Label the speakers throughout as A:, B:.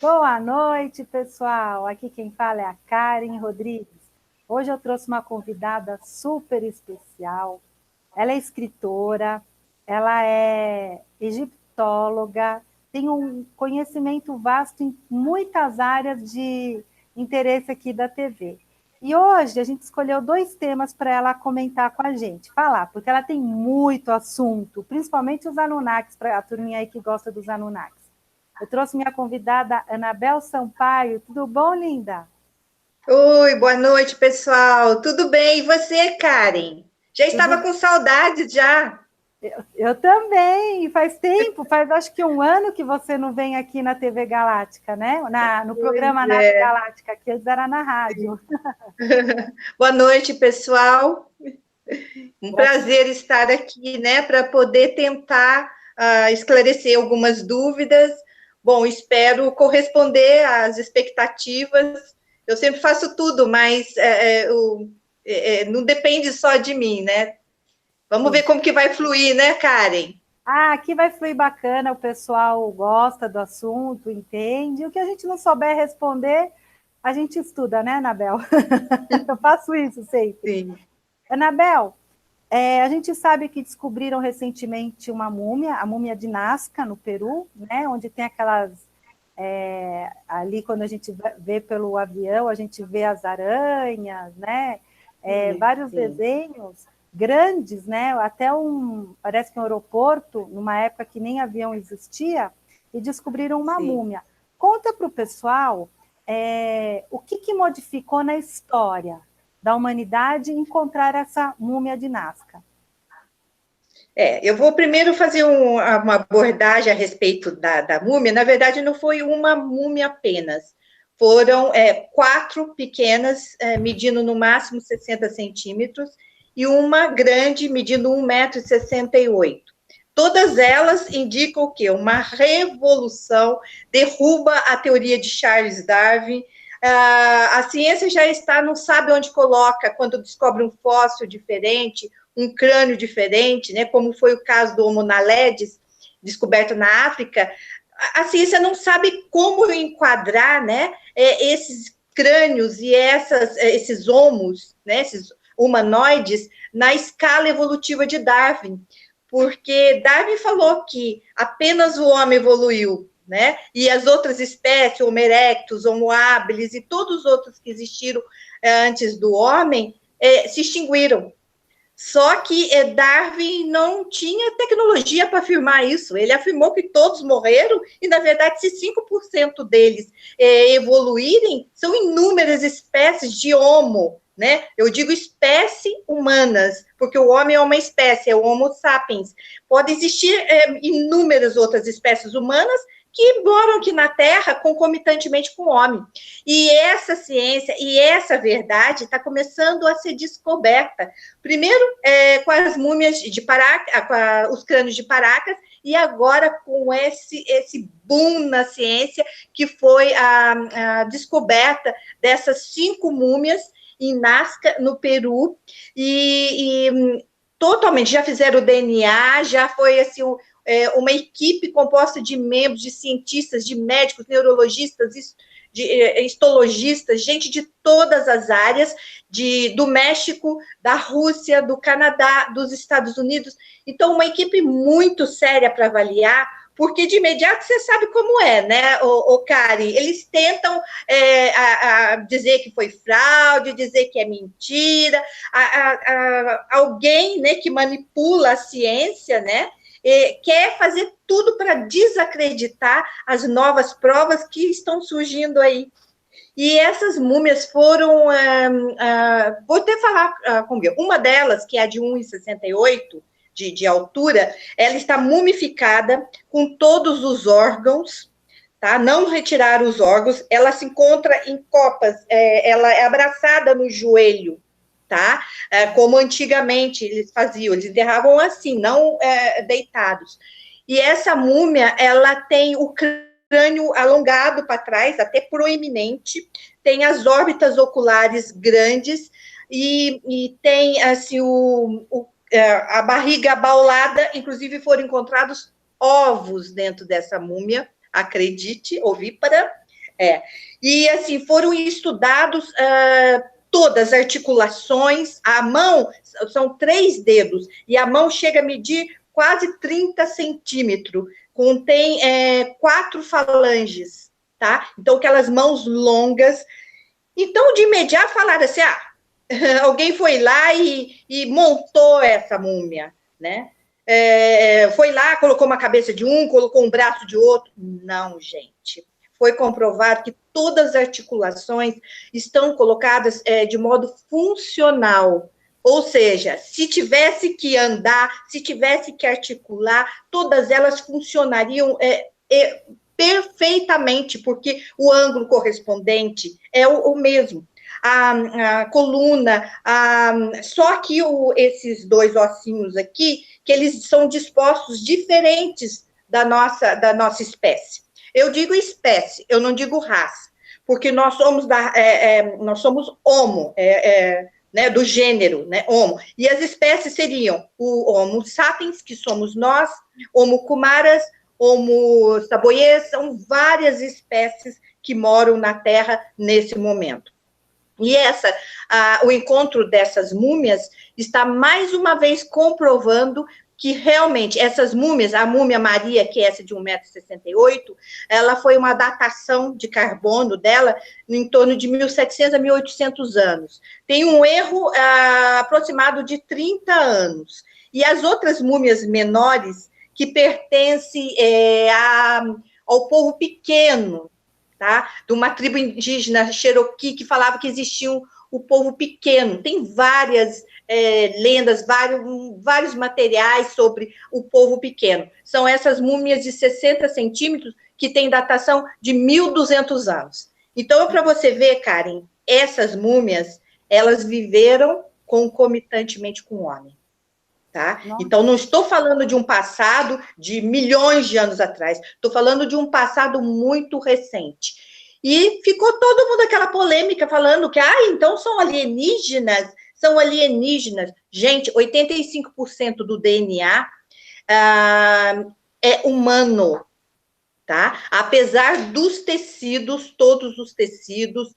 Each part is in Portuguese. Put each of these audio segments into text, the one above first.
A: Boa noite, pessoal. Aqui quem fala é a Karen Rodrigues. Hoje eu trouxe uma convidada super especial. Ela é escritora, ela é egiptóloga, tem um conhecimento vasto em muitas áreas de interesse aqui da TV. E hoje a gente escolheu dois temas para ela comentar com a gente, falar, porque ela tem muito assunto, principalmente os Anunnakis, para a turminha aí que gosta dos Anunnakis. Eu trouxe minha convidada, Anabel Sampaio. Tudo bom, linda?
B: Oi, boa noite, pessoal. Tudo bem? E você, Karen? Já estava
A: Tudo.
B: com saudade já.
A: Eu também. Faz tempo, faz acho que um ano que você não vem aqui na TV Galáctica, né? No
B: Pois
A: programa Nave
B: é.
A: Galáctica, que antes era na rádio.
B: Boa noite, pessoal. Um prazer estar aqui, né, para poder tentar esclarecer algumas dúvidas. Bom, espero corresponder às expectativas. Eu sempre faço tudo, mas não depende só de mim, né? Vamos ver
A: Sim.
B: como que vai fluir, né, Karen?
A: Ah, aqui vai fluir bacana, o pessoal gosta do assunto, entende. O que a gente não souber responder, a gente estuda, né, Anabel? Eu faço isso sempre.
B: Sim,
A: Anabel, a gente sabe que descobriram recentemente uma múmia, a múmia de Nazca, no Peru, né, onde tem aquelas. Ali, quando a gente vê pelo avião, a gente vê as aranhas, né, vários
B: sim.
A: desenhos grandes, né, até parece que um aeroporto, numa época que nem avião existia, e descobriram uma
B: Sim.
A: múmia. Conta para o pessoal o que modificou na história da humanidade encontrar essa múmia de Nazca.
B: Eu vou primeiro fazer uma abordagem a respeito da múmia. Na verdade, não foi uma múmia apenas. Foram quatro pequenas, medindo no máximo 60 centímetros, e uma grande, medindo 1,68 m. Todas elas indicam o quê? Uma revolução, derruba a teoria de Charles Darwin. A ciência já está, não sabe onde coloca quando descobre um fóssil diferente, um crânio diferente, né, como foi o caso do Homo naledi, descoberto na África. A ciência não sabe como enquadrar, né, esses crânios e esses homos, né, esses humanoides, na escala evolutiva de Darwin, porque Darwin falou que apenas o homem evoluiu, né, e as outras espécies, Homo erectus, Homo habilis e todos os outros que existiram antes do homem, se extinguiram. Só que Darwin não tinha tecnologia para afirmar isso. Ele afirmou que todos morreram, e, na verdade, se 5% deles evoluírem, são inúmeras espécies de Homo, né? Eu digo espécies humanas, porque o homem é uma espécie, é o Homo sapiens. Pode existir inúmeras outras espécies humanas que moram aqui na Terra concomitantemente com o homem. E essa ciência e essa verdade está começando a ser descoberta. Primeiro, com as múmias de Paracas, com os crânios de Paracas, e agora com esse boom na ciência, que foi a descoberta dessas 5 múmias em Nazca, no Peru, e totalmente, já fizeram o DNA, já foi assim, uma equipe composta de membros, de cientistas, de médicos, neurologistas, de histologistas, gente de todas as áreas, do México, da Rússia, do Canadá, dos Estados Unidos. Então, uma equipe muito séria para avaliar, porque de imediato você sabe como é, né, o Karen? Eles tentam dizer que foi fraude, dizer que é mentira, alguém, né, que manipula a ciência, né, quer fazer tudo para desacreditar as novas provas que estão surgindo aí. E essas múmias foram, vou até falar comigo, uma delas, que é a de 1,68 de altura, ela está mumificada com todos os órgãos, tá? Não retiraram os órgãos, ela se encontra em copas, ela é abraçada no joelho, tá? Como antigamente eles faziam, eles enterravam assim, não deitados. E essa múmia, ela tem o crânio alongado para trás, até proeminente, tem as órbitas oculares grandes e tem assim a barriga abaulada, inclusive foram encontrados ovos dentro dessa múmia, acredite, ovípara, É. E, assim, foram estudados todas as articulações, a mão, são 3 dedos, e a mão chega a medir quase 30 centímetros, contém 4 falanges, tá? Então, aquelas mãos longas. Então, de imediato, falaram assim, alguém foi lá e montou essa múmia, né? Foi lá, colocou uma cabeça de um, colocou um braço de outro. Não, gente. Foi comprovado que todas as articulações estão colocadas de modo funcional. Ou seja, se tivesse que andar, se tivesse que articular, todas elas funcionariam perfeitamente, porque o ângulo correspondente é o mesmo. A coluna, só que esses 2 ossinhos aqui, que eles são dispostos diferentes da nossa espécie. Eu digo espécie, eu não digo raça, porque nós somos homo, né, do gênero, né, homo. E as espécies seriam o Homo sapiens, que somos nós, Homo cumaras, Homo saboiês, são várias espécies que moram na Terra nesse momento. E o encontro dessas múmias está mais uma vez comprovando que realmente essas múmias, a múmia Maria, que é essa de 1,68 m, ela foi uma datação de carbono dela em torno de 1.700 a 1.800 anos. Tem um erro aproximado de 30 anos. E as outras múmias menores, que pertencem ao povo pequeno, tá? De uma tribo indígena Cherokee, que falava que existia o povo pequeno. Tem várias lendas, vários materiais sobre o povo pequeno. São essas múmias de 60 centímetros que têm datação de 1.200 anos. Então, para você ver, Karen, essas múmias, elas viveram concomitantemente com o homem. Tá? Então, não estou falando de um passado de milhões de anos atrás, estou falando de um passado muito recente. E ficou todo mundo aquela polêmica falando que, então são alienígenas. Gente, 85% do DNA é humano, tá? Apesar dos tecidos, todos os tecidos,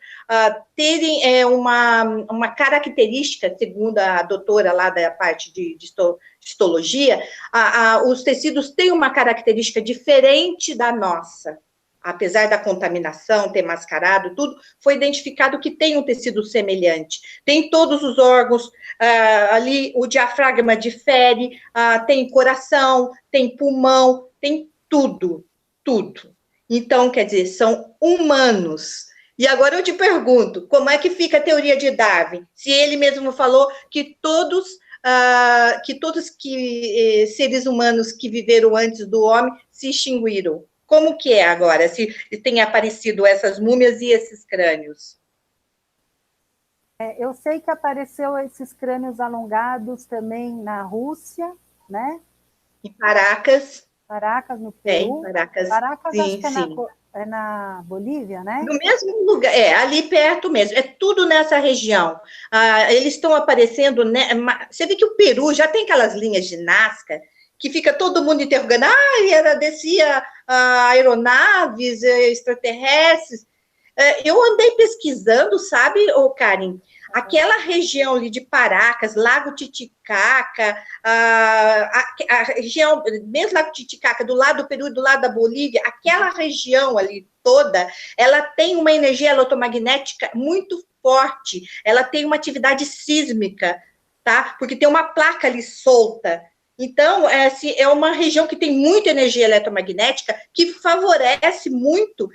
B: terem uma característica, segundo a doutora lá da parte de histologia, os tecidos têm uma característica diferente da nossa. Apesar da contaminação ter mascarado tudo, foi identificado que tem um tecido semelhante. Tem todos os órgãos, ali o diafragma difere, tem coração, tem pulmão, tem tudo. Então, quer dizer, são humanos. E agora eu te pergunto, como é que fica a teoria de Darwin? Se ele mesmo falou que todos seres humanos que viveram antes do homem se extinguiram. Como que é agora, se tem aparecido essas múmias e esses crânios?
A: Eu sei que apareceu esses crânios alongados também na Rússia, né?
B: Em Paracas.
A: Paracas, no Peru.
B: Paracas,
A: Paracas,
B: sim,
A: acho que
B: sim.
A: É na Bolívia, né?
B: No mesmo lugar, ali perto mesmo, é tudo nessa região. Eles estão aparecendo, né? Você vê que o Peru já tem aquelas linhas de Nazca, que fica todo mundo interrogando, descia aeronaves extraterrestres. Eu andei pesquisando, sabe, Karen? Aquela região ali de Paracas, Lago Titicaca, a região, mesmo Lago Titicaca, do lado do Peru e do lado da Bolívia, aquela região ali toda, ela tem uma energia eletromagnética muito forte, ela tem uma atividade sísmica, tá? Porque tem uma placa ali solta. Então, é uma região que tem muita energia eletromagnética que favorece muito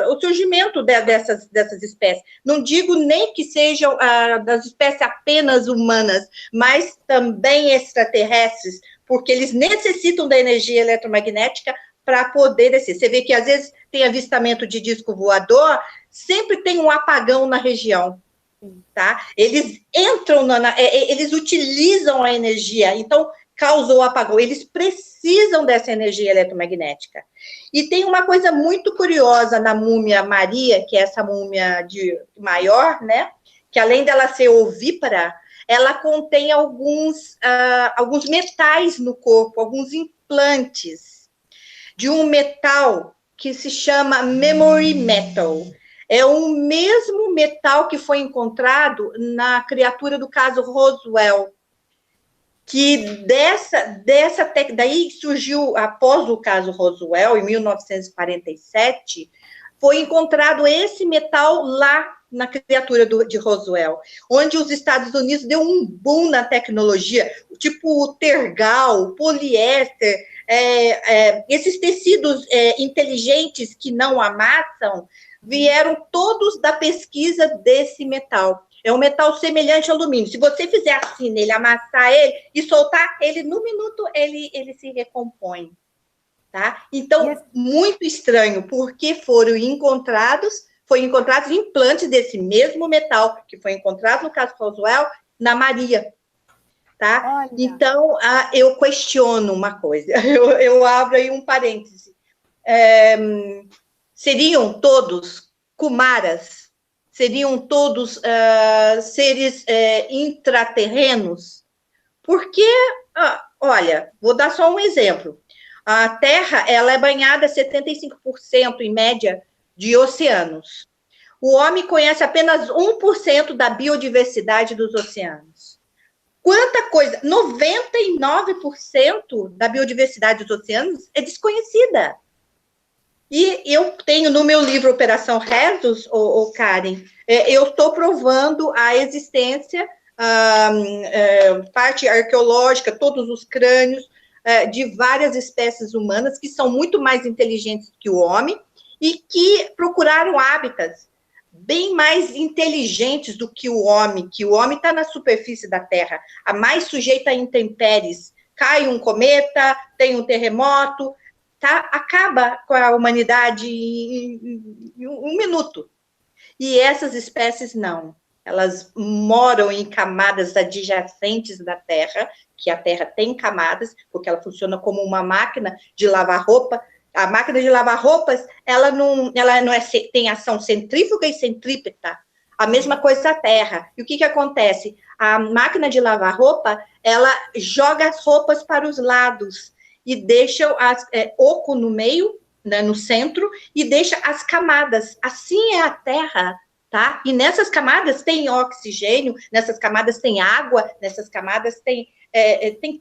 B: o surgimento dessas espécies. Não digo nem que sejam das espécies apenas humanas, mas também extraterrestres, porque eles necessitam da energia eletromagnética para poder descer. Você vê que, às vezes, tem avistamento de disco voador, sempre tem um apagão na região. Tá? Eles entram, eles utilizam a energia, então causou apagão. Eles precisam dessa energia eletromagnética. E tem uma coisa muito curiosa na múmia Maria, que é essa múmia maior, né? Que além dela ser ovípara, ela contém alguns metais no corpo, alguns implantes de um metal que se chama Memory Metal. É o mesmo metal que foi encontrado na criatura do caso Roswell, que daí surgiu, após o caso Roswell, em 1947, foi encontrado esse metal lá na criatura de Roswell, onde os Estados Unidos deu um boom na tecnologia, tipo o tergal, o poliéster, esses tecidos inteligentes que não amassam, vieram todos da pesquisa desse metal. É um metal semelhante ao alumínio. Se você fizer assim nele, amassar ele e soltar ele, no minuto ele se recompõe. Tá? Então, muito estranho, porque foi encontrados implantes desse mesmo metal que foi encontrado no caso Roswell, na Maria. Tá? Então, eu questiono uma coisa, eu abro aí um parêntese. Seriam todos Kumaras? Seriam todos seres intraterrenos? Porque, olha, vou dar só um exemplo. A Terra, ela é banhada 75%, em média, de oceanos. O homem conhece apenas 1% da biodiversidade dos oceanos. Quanta coisa! 99% da biodiversidade dos oceanos é desconhecida. E eu tenho no meu livro Operação Rezos, Karen, eu estou provando a existência, parte arqueológica, todos os crânios, de várias espécies humanas que são muito mais inteligentes que o homem e que procuraram hábitats bem mais inteligentes do que o homem está na superfície da Terra, a mais sujeita a intempéries. Cai um cometa, tem um terremoto, tá? Acaba com a humanidade em um minuto. E essas espécies não. Elas moram em camadas adjacentes da Terra, que a Terra tem camadas, porque ela funciona como uma máquina de lavar roupa. A máquina de lavar roupas, ela não tem ação centrífuga e centrípeta. A mesma coisa a Terra. E o que acontece? A máquina de lavar roupa, ela joga as roupas para os lados e deixa oco no meio, né, no centro, e deixa as camadas. Assim é a Terra. Tá? E nessas camadas tem oxigênio, nessas camadas tem água, nessas camadas tem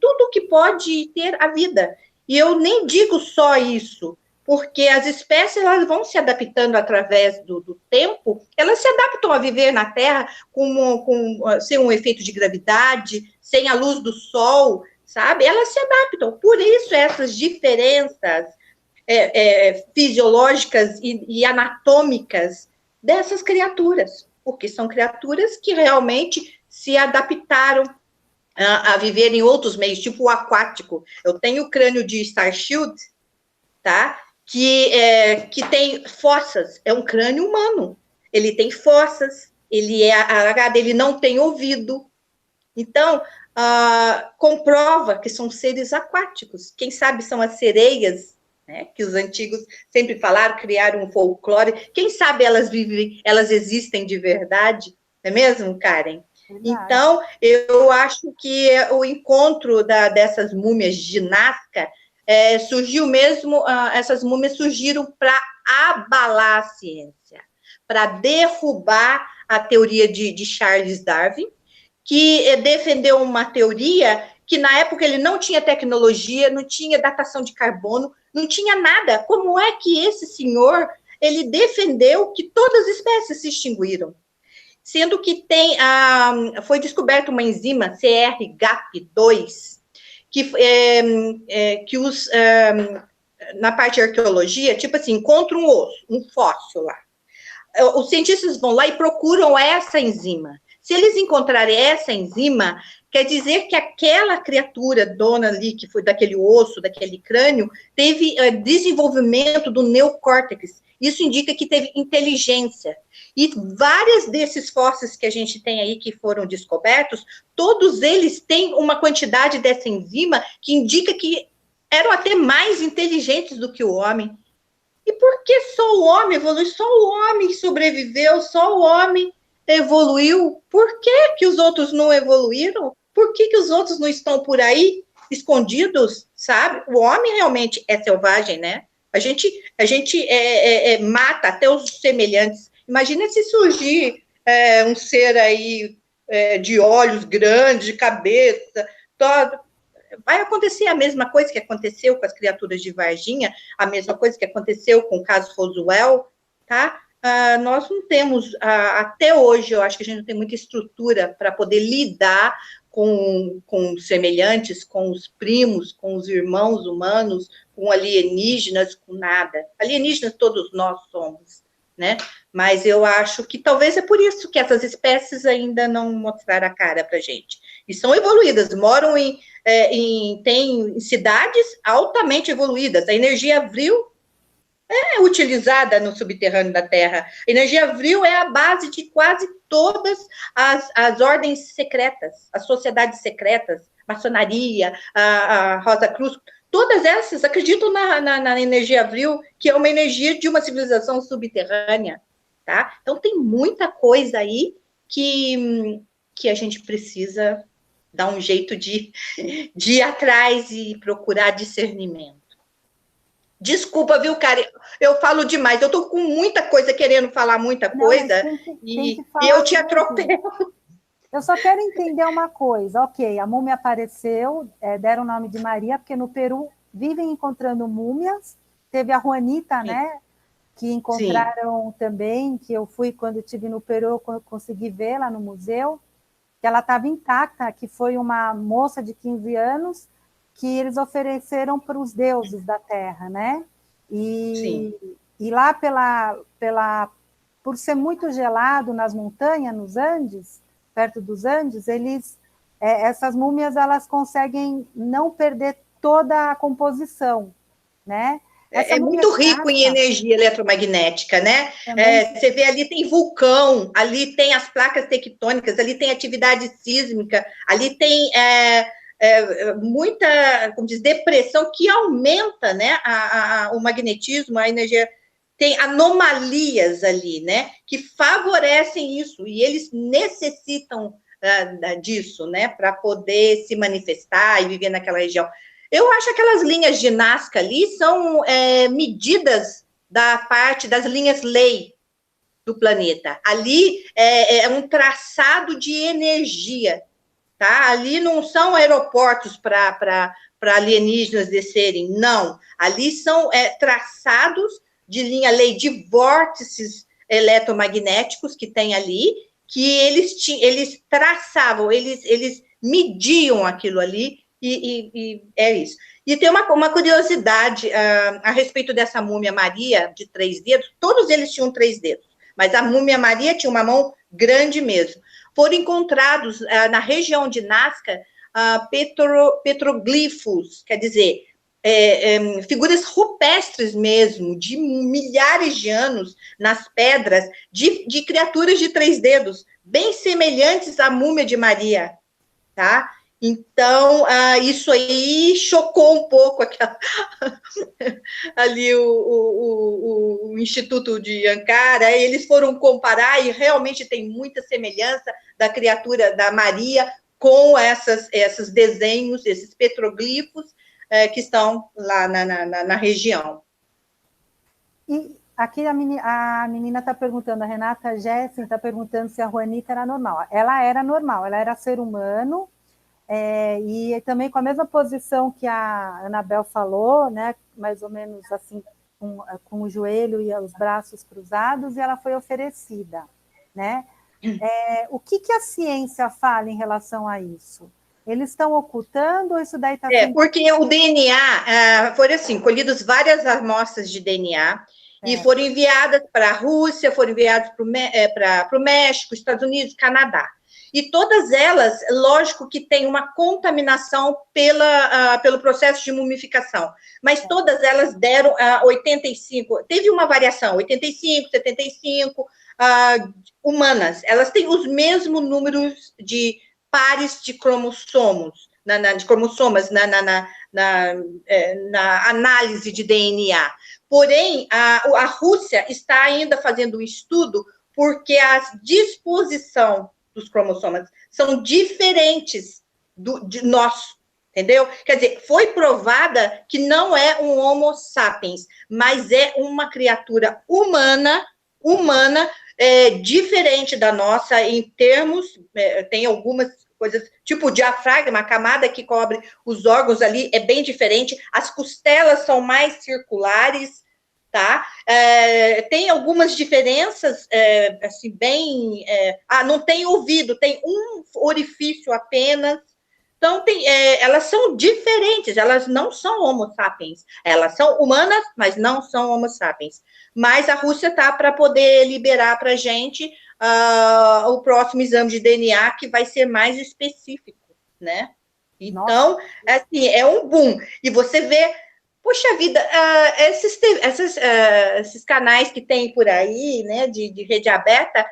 B: tudo que pode ter a vida. E eu nem digo só isso, porque as espécies elas vão se adaptando através do tempo, elas se adaptam a viver na Terra sem um efeito de gravidade, sem a luz do sol, sabe? Elas se adaptam. Por isso, essas diferenças fisiológicas e anatômicas dessas criaturas, porque são criaturas que realmente se adaptaram a viver em outros meios, tipo o aquático. Eu tenho o crânio de Starshield, tá? Que tem fossas, é um crânio humano. Ele tem fossas, ele não tem ouvido. Então, comprova que são seres aquáticos. Quem sabe são as sereias, né, que os antigos sempre falaram, criaram um folclore. Quem sabe elas existem de verdade, não é mesmo, Karen? Verdade. Então, eu acho que o encontro dessas múmias de Nazca surgiu mesmo, essas múmias surgiram para abalar a ciência, para derrubar a teoria de Charles Darwin, que defendeu uma teoria que na época ele não tinha tecnologia, não tinha datação de carbono, não tinha nada. Como é que esse senhor, ele defendeu que todas as espécies se extinguiram? Sendo que foi descoberta uma enzima, CRGAP2, que na parte de arqueologia, tipo assim, encontra um osso, um fóssil lá. Os cientistas vão lá e procuram essa enzima. Se eles encontrarem essa enzima, quer dizer que aquela criatura dona ali, que foi daquele osso, daquele crânio, teve desenvolvimento do neocórtex. Isso indica que teve inteligência. E vários desses fósseis que a gente tem aí, que foram descobertos, todos eles têm uma quantidade dessa enzima que indica que eram até mais inteligentes do que o homem. E por que só o homem evoluiu? Só o homem sobreviveu, só o homem evoluiu. Por que os outros não evoluíram? Por que os outros não estão por aí, escondidos, sabe? O homem realmente é selvagem, né? A gente mata até os semelhantes. Imagina se surgir um ser aí de olhos grandes, de cabeça, todo. Vai acontecer a mesma coisa que aconteceu com as criaturas de Varginha, a mesma coisa que aconteceu com o caso Roswell, tá? Nós não temos, até hoje, eu acho que a gente não tem muita estrutura para poder lidar com os semelhantes, com os primos, com os irmãos humanos, com alienígenas, com nada. Alienígenas todos nós somos, né? Mas eu acho que talvez é por isso que essas espécies ainda não mostraram a cara para a gente. E são evoluídas, moram tem cidades altamente evoluídas. A energia vril é utilizada no subterrâneo da Terra. A energia vril é a base de quase todas as ordens secretas, as sociedades secretas, maçonaria, a Rosa Cruz, todas essas acreditam na energia vril, que é uma energia de uma civilização subterrânea, tá? Então, tem muita coisa aí que a gente precisa dar um jeito de ir atrás e procurar discernimento. Desculpa, viu, Karen? Eu falo demais. Eu tô com muita coisa, querendo falar muita coisa, e eu te atropelo.
A: Eu só quero entender uma coisa. Ok, a múmia apareceu, deram o nome de Maria, porque no Peru vivem encontrando múmias. Teve a Juanita, né? Que encontraram também, que eu fui, quando estive no Peru, eu consegui ver lá no museu, que ela estava intacta, que foi uma moça de 15 anos, que eles ofereceram para os deuses da terra, né? E lá por ser muito gelado nas montanhas, nos Andes, perto dos Andes, essas múmias elas conseguem não perder toda a composição, né?
B: É muito rico em energia eletromagnética, né? Você vê ali tem vulcão, ali tem as placas tectônicas, ali tem atividade sísmica, ali tem muita, como diz, depressão que aumenta, né, o magnetismo, a energia. Tem anomalias ali, né, que favorecem isso, e eles necessitam disso, né, para poder se manifestar e viver naquela região. Eu acho que aquelas linhas de Nazca ali são medidas da parte das linhas lei do planeta. Ali é um traçado de energia, tá? Ali não são aeroportos para alienígenas descerem, não. Ali são traçados de linha lei, de vórtices eletromagnéticos que tem ali, que eles traçavam, eles mediam aquilo ali, e é isso. E tem uma curiosidade a respeito dessa múmia Maria de 3 dedos. Todos eles tinham 3 dedos, mas a múmia Maria tinha uma mão grande mesmo. Foram encontrados na região de Nazca petroglifos, quer dizer, figuras rupestres mesmo, de milhares de anos nas pedras, de criaturas de 3 dedos, bem semelhantes à múmia de Maria, tá? Então, isso aí chocou um pouco ali o Instituto de Ankara. Eles foram comparar e realmente tem muita semelhança da criatura da Maria com esses desenhos, esses petroglifos que estão lá na região.
A: E aqui a menina está perguntando, a Renata Jessen está perguntando se a Juanita era normal. Ela era normal, ela era ser humano, e também com a mesma posição que a Anabel falou, né, mais ou menos assim, com o joelho e os braços cruzados, e ela foi oferecida, né? O que a ciência fala em relação a isso? Eles estão ocultando ou isso daí está sendo...
B: Porque o DNA, foram assim, colhidas várias amostras de DNA, e foram enviadas para a Rússia, foram enviadas para o México, Estados Unidos, Canadá. E todas elas, lógico que tem uma contaminação pelo processo de mumificação, mas todas elas deram 85, teve uma variação, 85, 75, humanas. Elas têm os mesmos números de pares de cromossomos, na análise de DNA. Porém, a Rússia está ainda fazendo um estudo porque a disposição dos cromossomas são diferentes de nós, entendeu? Quer dizer, foi provada que não é um Homo sapiens, mas é uma criatura humana, diferente da nossa em termos, tem algumas coisas, tipo o diafragma, a camada que cobre os órgãos ali é bem diferente, as costelas são mais circulares, tá? Tem algumas diferenças, assim, bem... não tem ouvido, tem um orifício apenas. Então, elas são diferentes, elas não são Homo sapiens. Elas são humanas, mas não são Homo sapiens. Mas a Rússia está para poder liberar para a gente o próximo exame de DNA, que vai ser mais específico, né? Então, assim, é um boom. E você vê, poxa vida, esses canais que tem por aí, né, de rede aberta,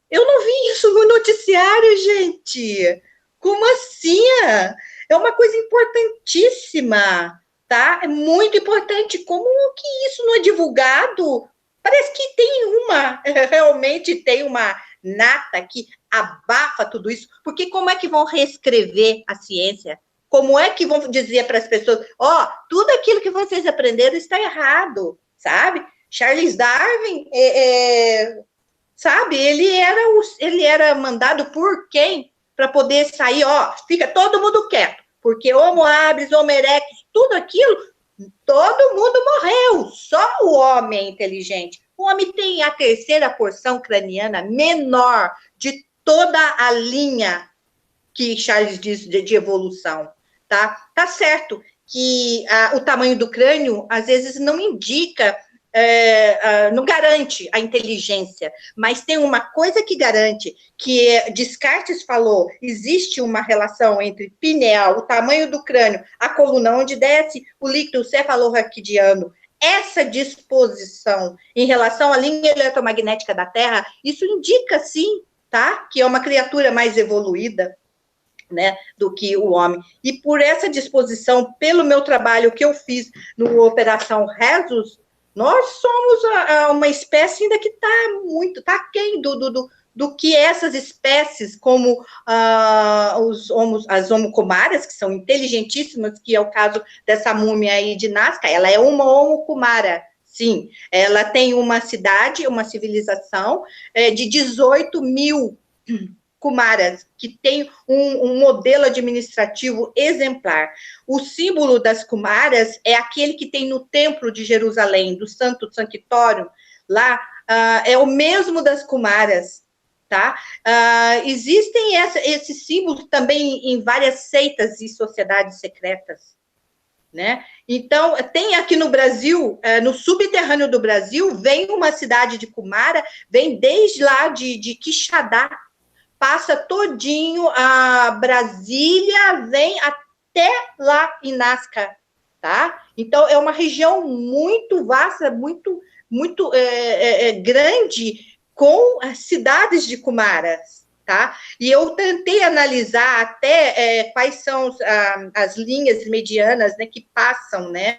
B: eu não vi isso no noticiário, gente. Como assim? É uma coisa importantíssima, tá? É muito importante. Como que isso não é divulgado? Parece que realmente tem uma nata que abafa tudo isso. Porque como é que vão reescrever a ciência? Como é que vão dizer para as pessoas, tudo aquilo que vocês aprenderam está errado, sabe? Charles Darwin, sabe? Ele era mandado por quem? Para poder sair, fica todo mundo quieto, porque Homo habilis, Homo erectus, tudo aquilo, todo mundo morreu, só o homem é inteligente. O homem tem a terceira porção craniana menor de toda a linha que Charles diz de evolução, tá? Tá certo que o tamanho do crânio, às vezes, não indica, não garante a inteligência, mas tem uma coisa que garante, que Descartes falou, existe uma relação entre pineal, o tamanho do crânio, a coluna onde desce o líquido cefalorraquidiano, essa disposição em relação à linha eletromagnética da Terra, isso indica, sim, tá? Que é uma criatura mais evoluída, né, do que o homem. E por essa disposição, pelo meu trabalho que eu fiz no Operação Rhesus, nós somos uma espécie ainda que está aquém do que essas espécies, como as homocomaras, que são inteligentíssimas, que é o caso dessa múmia aí de Nazca, ela é uma homocomara, sim, ela tem uma cidade, uma civilização de 18 mil Kumaras, que tem um modelo administrativo exemplar. O símbolo das Kumaras é aquele que tem no Templo de Jerusalém, do Santo Sanctório, lá, é o mesmo das Kumaras, tá? Existem esses símbolos também em várias seitas e sociedades secretas, né? Então, tem aqui no Brasil, no subterrâneo do Brasil, vem uma cidade de Kumara, vem desde lá de Quixadá, passa todinho a Brasília, vem até lá em Nazca, tá? Então, é uma região muito vasta, muito grande, com as cidades de Kumaras, tá? E eu tentei analisar até quais são as linhas medianas, né, que passam, né,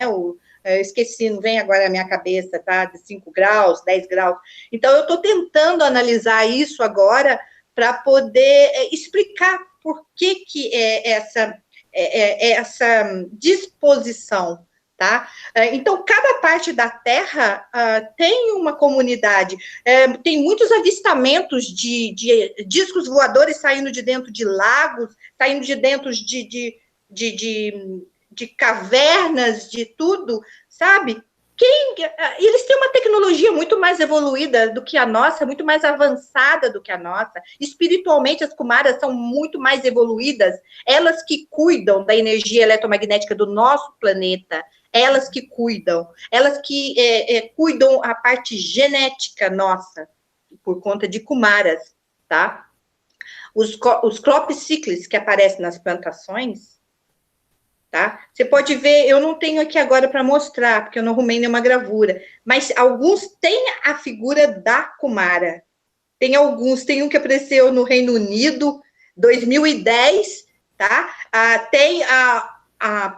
B: esqueci, não vem agora na minha cabeça, tá? De 5 graus, 10 graus. Então, eu estou tentando analisar isso agora, para poder explicar por que essa disposição, tá? Então, cada parte da Terra tem uma comunidade, tem muitos avistamentos de discos voadores saindo de dentro de lagos, saindo de dentro de cavernas, de tudo, sabe? Eles têm uma tecnologia muito mais evoluída do que a nossa, muito mais avançada do que a nossa. Espiritualmente, as Kumaras são muito mais evoluídas. Elas que cuidam da energia eletromagnética do nosso planeta. Elas que cuidam. Elas que cuidam a parte genética nossa, por conta de Kumaras, tá? Os crop cycles que aparecem nas plantações, tá? Você pode ver, eu não tenho aqui agora para mostrar, porque eu não arrumei nenhuma gravura, mas alguns têm a figura da Kumara. Tem alguns, tem um que apareceu no Reino Unido, 2010, tá? Tem a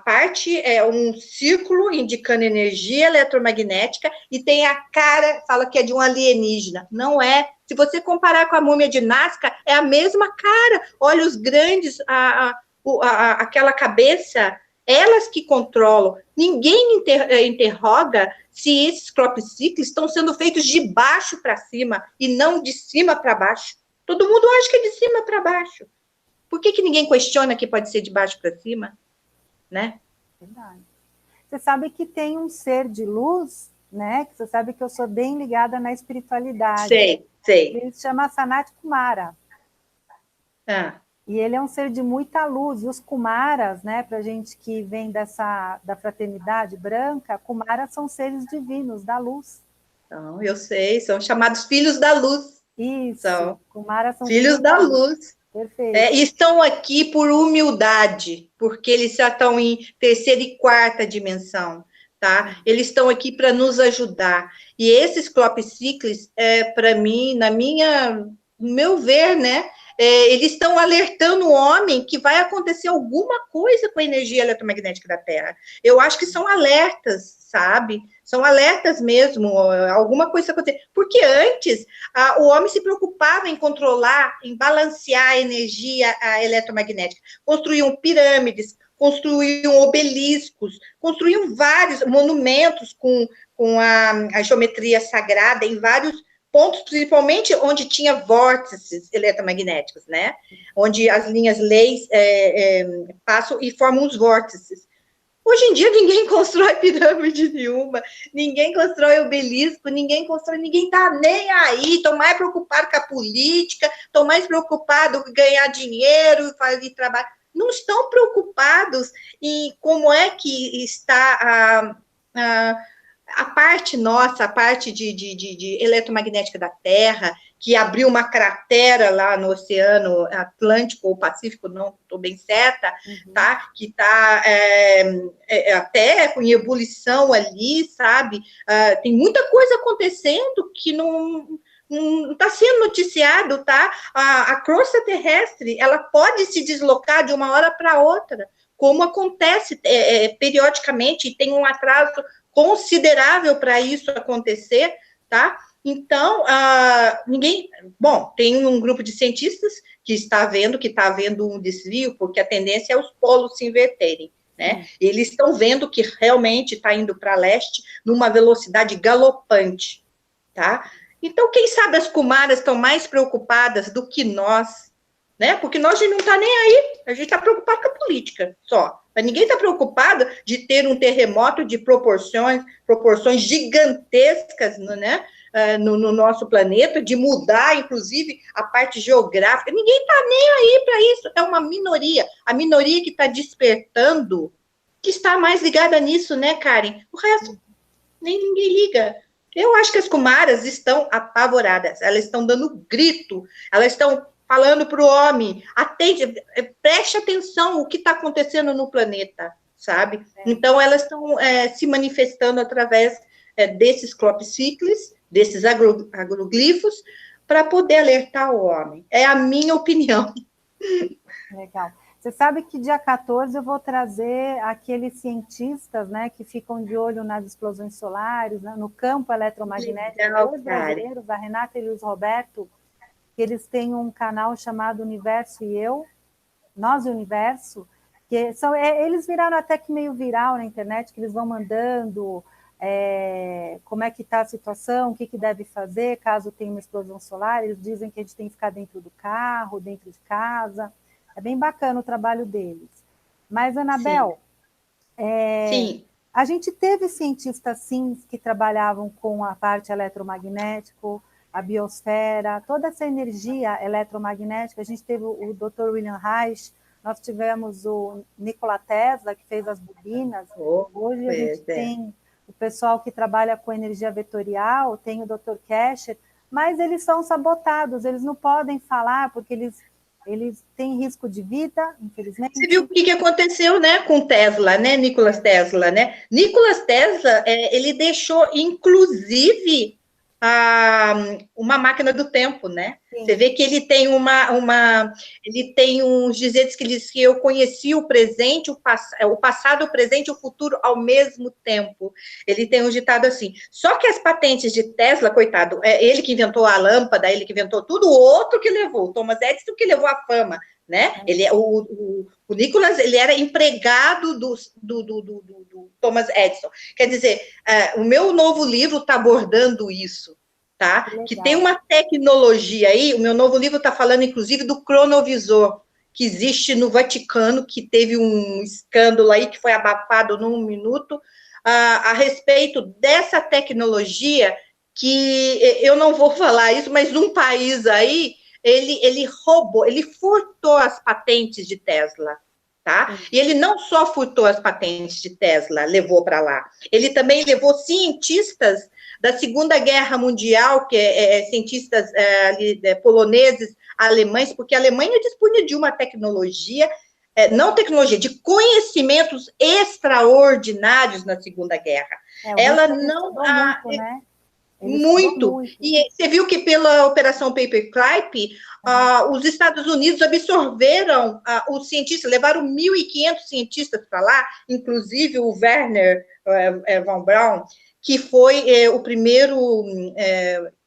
B: parte, um círculo indicando energia eletromagnética, e tem a cara, fala que é de um alienígena. Não é. Se você comparar com a múmia de Nazca, é a mesma cara. Olhos grandes, aquela cabeça, elas que controlam. Ninguém interroga se esses crop cycles estão sendo feitos de baixo para cima e não de cima para baixo. Todo mundo acha que é de cima para baixo. Por que ninguém questiona que pode ser de baixo para cima? Né?
A: Verdade. Você sabe que tem um ser de luz, né? Que você sabe que eu sou bem ligada na espiritualidade.
B: Sei.
A: Ele se chama Sanat Kumara.
B: Ah.
A: E ele é um ser de muita luz. E os Kumaras, né? Para gente que vem da fraternidade branca, Kumaras são seres divinos da luz.
B: Então, eu sei, são chamados filhos da luz.
A: Isso.
B: São
A: Kumaras são
B: filhos da luz.
A: Perfeito.
B: E estão aqui por humildade, porque eles já estão em terceira e quarta dimensão, tá? Eles estão aqui para nos ajudar. E esses clopsíclicos, para mim, no meu ver, né? Eles estão alertando o homem que vai acontecer alguma coisa com a energia eletromagnética da Terra. Eu acho que são alertas, sabe? São alertas mesmo, alguma coisa acontecer. Porque antes, o homem se preocupava em controlar, em balancear a energia eletromagnética. Construíam pirâmides, construíam obeliscos, construíam vários monumentos com a geometria sagrada em vários pontos, principalmente onde tinha vórtices eletromagnéticos, né? Onde as linhas leis passam e formam os vórtices. Hoje em dia, ninguém constrói pirâmide nenhuma, ninguém constrói obelisco, ninguém está nem aí, estão mais preocupados com a política, estão mais preocupados com ganhar dinheiro, fazer trabalho. Não estão preocupados em como é que está a parte nossa, a parte de eletromagnética da Terra, que abriu uma cratera lá no Oceano Atlântico ou Pacífico, não estou bem certa, tá? Que está até com ebulição ali, sabe? Tem muita coisa acontecendo que não está sendo noticiado, tá? A crosta terrestre, ela pode se deslocar de uma hora para outra, como acontece periodicamente, e tem um atraso considerável para isso acontecer, tá? Então, tem um grupo de cientistas que está havendo um desvio, porque a tendência é os polos se inverterem, né? Eles estão vendo que realmente está indo para leste numa velocidade galopante, tá? Então, quem sabe as Kumaras estão mais preocupadas do que nós, né? Porque nós não está nem aí, a gente está preocupado com a política só. Mas ninguém está preocupado de ter um terremoto de proporções gigantescas, né? No nosso planeta, de mudar, inclusive, a parte geográfica. Ninguém está nem aí para isso, é uma minoria. A minoria que está despertando, que está mais ligada nisso, né, Karen? O resto, nem ninguém liga. Eu acho que as Kumaras estão apavoradas, elas estão dando grito, elas estão falando para o homem, preste atenção o que está acontecendo no planeta, sabe? Então, elas estão se manifestando através desses clopsíclicos, desses agroglifos, para poder alertar o homem. É a minha opinião.
A: Legal. Você sabe que dia 14 eu vou trazer aqueles cientistas, né, que ficam de olho nas explosões solares, né, no campo eletromagnético, dois brasileiros, a Renata e o Luiz Roberto, que eles têm um canal chamado Universo e Eu, Nós e o Universo, que eles viraram até que meio viral na internet, que eles vão mandando como é que está a situação, o que deve fazer caso tenha uma explosão solar. Eles dizem que a gente tem que ficar dentro do carro, dentro de casa. É bem bacana o trabalho deles. Mas, Anabel,
B: Sim.
A: A gente teve cientistas, sim, que trabalhavam com a parte eletromagnética, a biosfera, toda essa energia eletromagnética. A gente teve o Dr. William Reich, nós tivemos o Nikola Tesla, que fez as bobinas. Hoje a gente tem o pessoal que trabalha com energia vetorial, tem o Dr. Kesher, mas eles são sabotados, eles não podem falar, porque eles têm risco de vida, infelizmente.
B: Você viu o que aconteceu, né, com Tesla, né, Nikola Tesla, né? Nikola Tesla, ele deixou, inclusive, uma máquina do tempo, né? Sim. Você vê que ele tem ele tem uns dizeres que diz que eu conheci o presente, o passado, o presente e o futuro ao mesmo tempo. Ele tem um ditado assim. Só que as patentes de Tesla, coitado, ele que inventou a lâmpada, ele que inventou tudo, o outro que levou, Thomas Edison que levou a fama, né? Ele, o O Nicholas, ele era empregado do Thomas Edison. Quer dizer, o meu novo livro está abordando isso, tá? Que tem uma tecnologia aí, o meu novo livro está falando, inclusive, do cronovisor, que existe no Vaticano, que teve um escândalo aí, que foi abafado num minuto, a respeito dessa tecnologia, que eu não vou falar isso, mas um país aí, ele roubou, ele furtou as patentes de Tesla, tá? E ele não só furtou as patentes de Tesla, levou para lá, ele também levou cientistas da Segunda Guerra Mundial, que cientistas poloneses, alemães, porque a Alemanha dispunha de uma tecnologia, não tecnologia, de conhecimentos extraordinários na Segunda Guerra. Ela não...
A: Muito, né?
B: Muito. E você viu que pela Operação Paperclip, os Estados Unidos absorveram os cientistas, levaram 1.500 cientistas para lá, inclusive o Werner von Braun, que foi o primeiro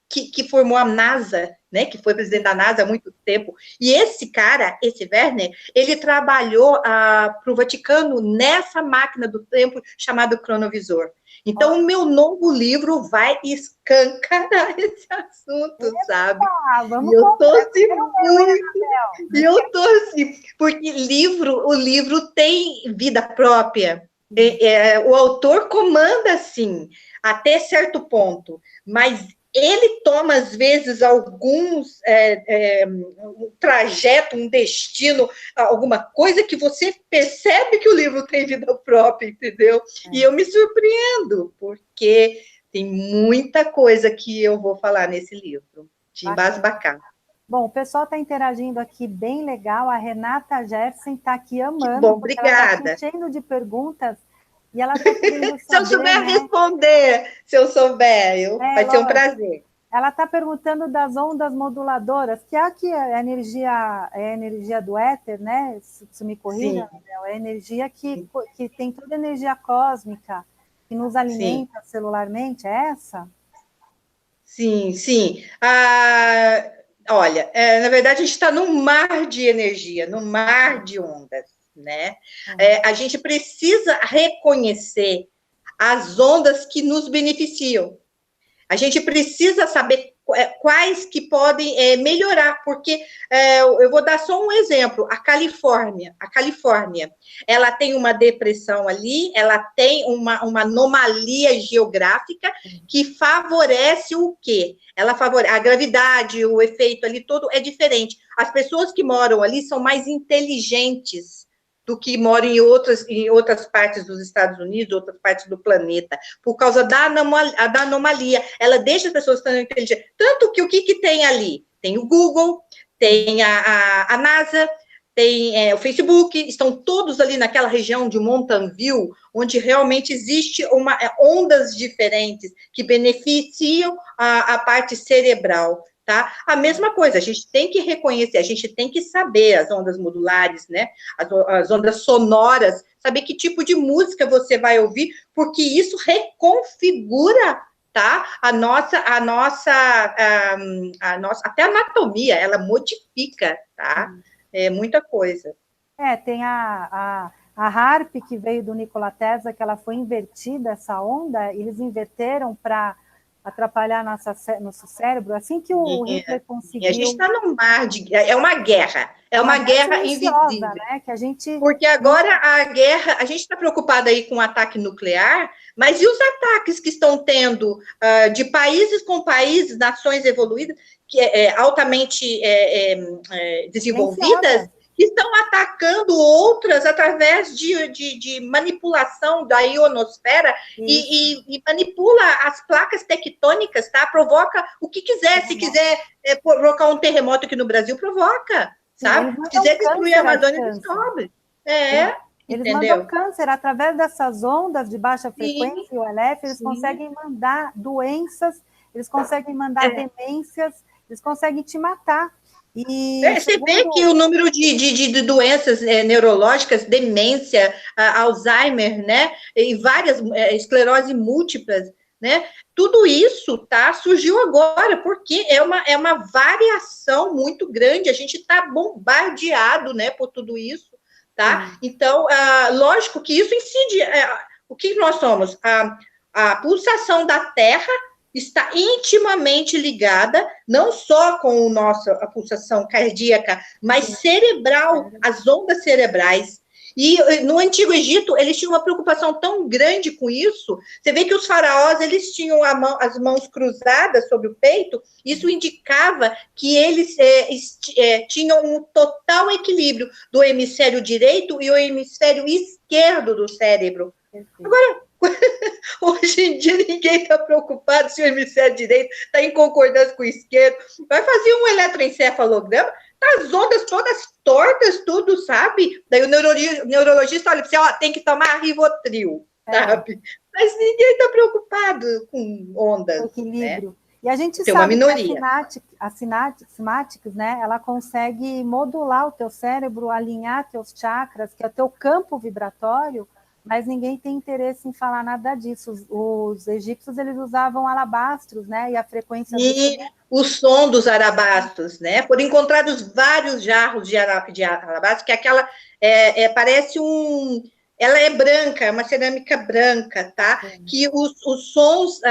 B: que formou a NASA, né, que foi presidente da NASA há muito tempo. E esse cara, esse Werner, ele trabalhou para o Vaticano nessa máquina do tempo chamada cronovisor. Então, o meu novo livro vai escancarar esse assunto, sabe?
A: Vamos
B: e eu torci muito, e eu torci, porque o livro tem vida própria. O autor comanda, sim, até certo ponto, mas ele toma, às vezes, alguns um trajeto, um destino, alguma coisa que você percebe que o livro tem vida própria, entendeu? E eu me surpreendo, porque tem muita coisa que eu vou falar nesse livro, de embasbacar.
A: Bom, o pessoal está interagindo aqui bem legal, a Renata Jefferson está aqui amando.
B: Que bom, obrigada.
A: Ela está enchendo de perguntas, e ela está querendo saber...
B: Se eu souber responder, vai ser um prazer.
A: Ela está perguntando das ondas moduladoras, que aqui é a energia do éter, né? Se me corrija, é a energia que tem toda a energia cósmica, que nos alimenta celularmente, é essa?
B: Sim, sim. Olha, na verdade, a gente está num mar de energia, num mar de ondas, né? A gente precisa reconhecer as ondas que nos beneficiam. A gente precisa saber quais que podem melhorar, porque eu vou dar só um exemplo, a Califórnia, ela tem uma depressão ali, ela tem uma anomalia geográfica que favorece o quê? Ela favorece a gravidade, o efeito ali todo é diferente. As pessoas que moram ali são mais inteligentes do que moram em outras partes dos Estados Unidos, outras partes do planeta, por causa da anomalia. Ela deixa as pessoas tão inteligentes. Tanto que o que tem ali? Tem o Google, tem a NASA, tem o Facebook, estão todos ali naquela região de Mountain View, onde realmente existe ondas diferentes que beneficiam a parte cerebral. Tá? A mesma coisa, a gente tem que reconhecer, a gente tem que saber as ondas modulares, né? As ondas sonoras, saber que tipo de música você vai ouvir, porque isso reconfigura, tá? A nossa até a anatomia, ela modifica, tá? É muita coisa.
A: Tem a HAARP, que veio do Nikola Tesla, que ela foi invertida, essa onda, eles inverteram para atrapalhar nosso cérebro, assim que o Hitler conseguiu...
B: E a gente está num mar de... É uma guerra. É uma guerra invisível.
A: Né? Que a gente...
B: Porque agora a guerra... A gente está preocupado aí com o ataque nuclear, mas e os ataques que estão tendo de países com países, nações evoluídas, que altamente desenvolvidas, que estão atacando outras através de manipulação da ionosfera e manipula as placas tectônicas, tá? Provoca o que quiser. Se quiser provocar um terremoto aqui no Brasil, provoca, sabe? Se quiser destruir a Amazônia, descobre.
A: Eles mandam câncer através dessas ondas de baixa frequência, o LF, eles conseguem mandar doenças, eles conseguem mandar demências, eles conseguem te matar.
B: Você vê que o número de doenças neurológicas, demência, Alzheimer, né, e várias esclerose múltiplas, né, tudo isso, tá, surgiu agora, porque é uma variação muito grande, a gente está bombardeado, né, por tudo isso, tá? Então, lógico que isso incide. O que nós somos? A pulsação da Terra está intimamente ligada, não só com a pulsação cardíaca, mas cerebral, as ondas cerebrais. E no Antigo Egito, eles tinham uma preocupação tão grande com isso. Você vê que os faraós, eles tinham as mãos cruzadas sobre o peito, isso indicava que eles tinham um total equilíbrio do hemisfério direito e o hemisfério esquerdo do cérebro. Agora, hoje em dia, ninguém está preocupado se o hemisfério direito está em concordância com o esquerdo. Vai fazer um eletroencefalograma, as ondas todas tortas, tudo, sabe? Daí o neurologista olha para você, tem que tomar Rivotril, sabe? Mas ninguém está preocupado com ondas.
A: Equilíbrio. Né? E a gente
B: Tem
A: sabe
B: uma minoria.
A: que a Synaptics, né, ela consegue modular o teu cérebro, alinhar teus chakras, que é o teu campo vibratório, mas ninguém tem interesse em falar nada disso. Os egípcios, eles usavam alabastros, né? E a frequência...
B: E o som dos alabastros, né? Foram encontrados vários jarros de alabastro, que aquela parece ela é branca, é uma cerâmica branca, tá? Que os sons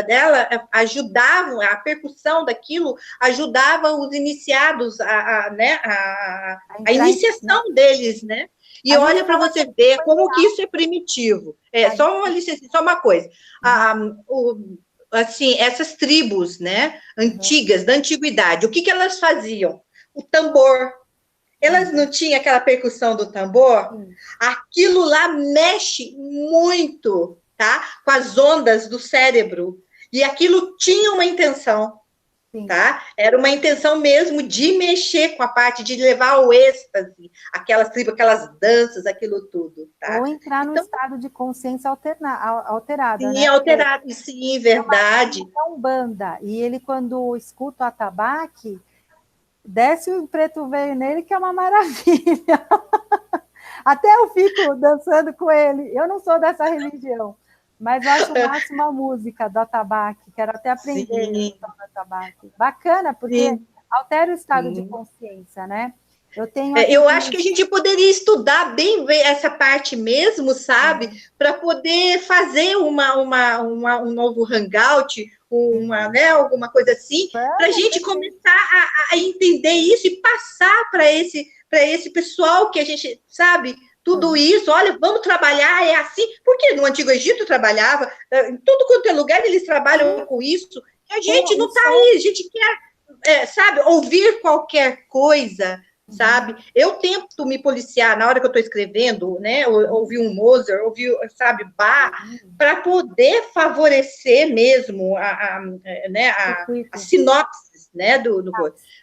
B: dela ajudavam, a percussão daquilo ajudava os iniciados a iniciação deles, né? E olha para você ver como que isso é primitivo. Só uma coisa. Assim, essas tribos, né, antigas, da antiguidade, o que elas faziam? O tambor. Elas não tinham aquela percussão do tambor? Aquilo lá mexe muito, tá? Com as ondas do cérebro. E aquilo tinha uma intenção. Tá? Era uma intenção mesmo de mexer com a parte, de levar ao êxtase, aquelas tribos, aquelas danças, aquilo tudo. Tá?
A: Ou entrar no estado de consciência alterado.
B: Sim,
A: né?
B: alterado, sim, verdade.
A: É uma Umbanda, e ele, quando escuta o atabaque, desce o preto veio nele, que é uma maravilha. Até eu fico dançando com ele. Eu não sou dessa religião, mas eu acho o máximo a música do atabaque. Quero até aprender o atabaque. Bacana, porque altera o estado de consciência, né?
B: Eu acho que a gente poderia estudar bem essa parte mesmo, sabe? Para poder fazer um novo hangout, alguma coisa assim, para a gente começar a entender isso e passar para esse pessoal que a gente, sabe? Tudo isso, olha, vamos trabalhar, é assim, porque no Antigo Egito trabalhava, em tudo quanto é lugar eles trabalham com isso, e a gente não está aí, a gente quer, sabe, ouvir qualquer coisa, sabe? Eu tento me policiar na hora que eu estou escrevendo, né? Ouvir um Mozart, ouvir, sabe, Bach, para poder favorecer mesmo a sinopse, né? Do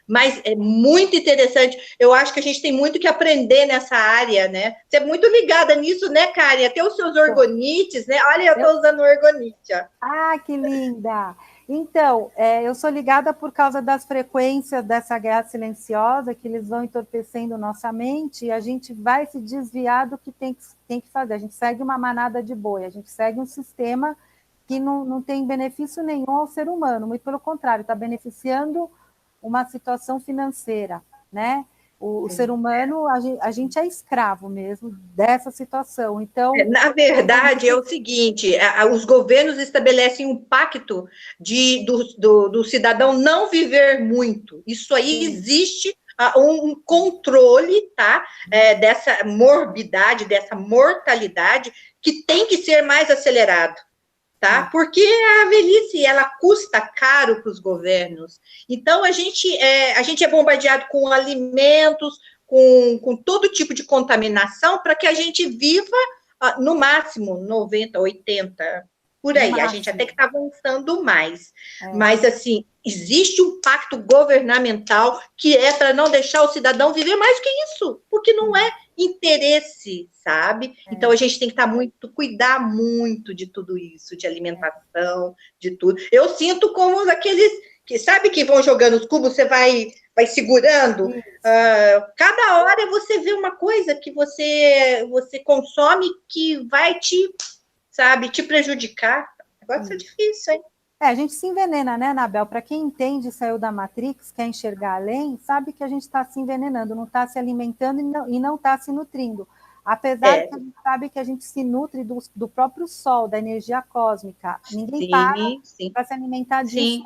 B: mas é muito interessante. Eu acho que a gente tem muito que aprender nessa área, né? Você é muito ligada nisso, né, Karen? Até os seus orgonites, né? Olha, eu estou usando orgonite, ó.
A: Ah, que linda! Então, eu sou ligada por causa das frequências dessa guerra silenciosa, que eles vão entorpecendo nossa mente, e a gente vai se desviar do que tem que fazer. A gente segue uma manada de boi, a gente segue um sistema que não tem benefício nenhum ao ser humano, muito pelo contrário, está beneficiando uma situação financeira, né? O ser humano, a gente é escravo mesmo dessa situação. Então,
B: na verdade, é o seguinte, os governos estabelecem um pacto do cidadão não viver muito. Isso aí existe um controle, tá? Dessa morbidade, dessa mortalidade, que tem que ser mais acelerado. Tá? Porque a velhice, ela custa caro para os governos. Então, a gente é bombardeado com alimentos, com todo tipo de contaminação, para que a gente viva, no máximo, 90, 80, por aí. A gente até que está avançando mais. Mas, assim, existe um pacto governamental que é para não deixar o cidadão viver mais que isso, porque não é interesse, sabe? Então, a gente tem que cuidar muito de tudo isso, de alimentação, de tudo. Eu sinto como aqueles que, sabe, que vão jogando os cubos, você vai segurando. Cada hora você vê uma coisa que você consome que vai te prejudicar. Agora isso é difícil, hein?
A: A gente se envenena, né, Anabel? Para quem entende, saiu da Matrix, quer enxergar além, sabe que a gente está se envenenando, não está se alimentando e não está se nutrindo. Apesar que a gente sabe que a gente se nutre do próprio sol, da energia cósmica. Ninguém para
B: Sim, sim,
A: para se alimentar disso,
B: sim.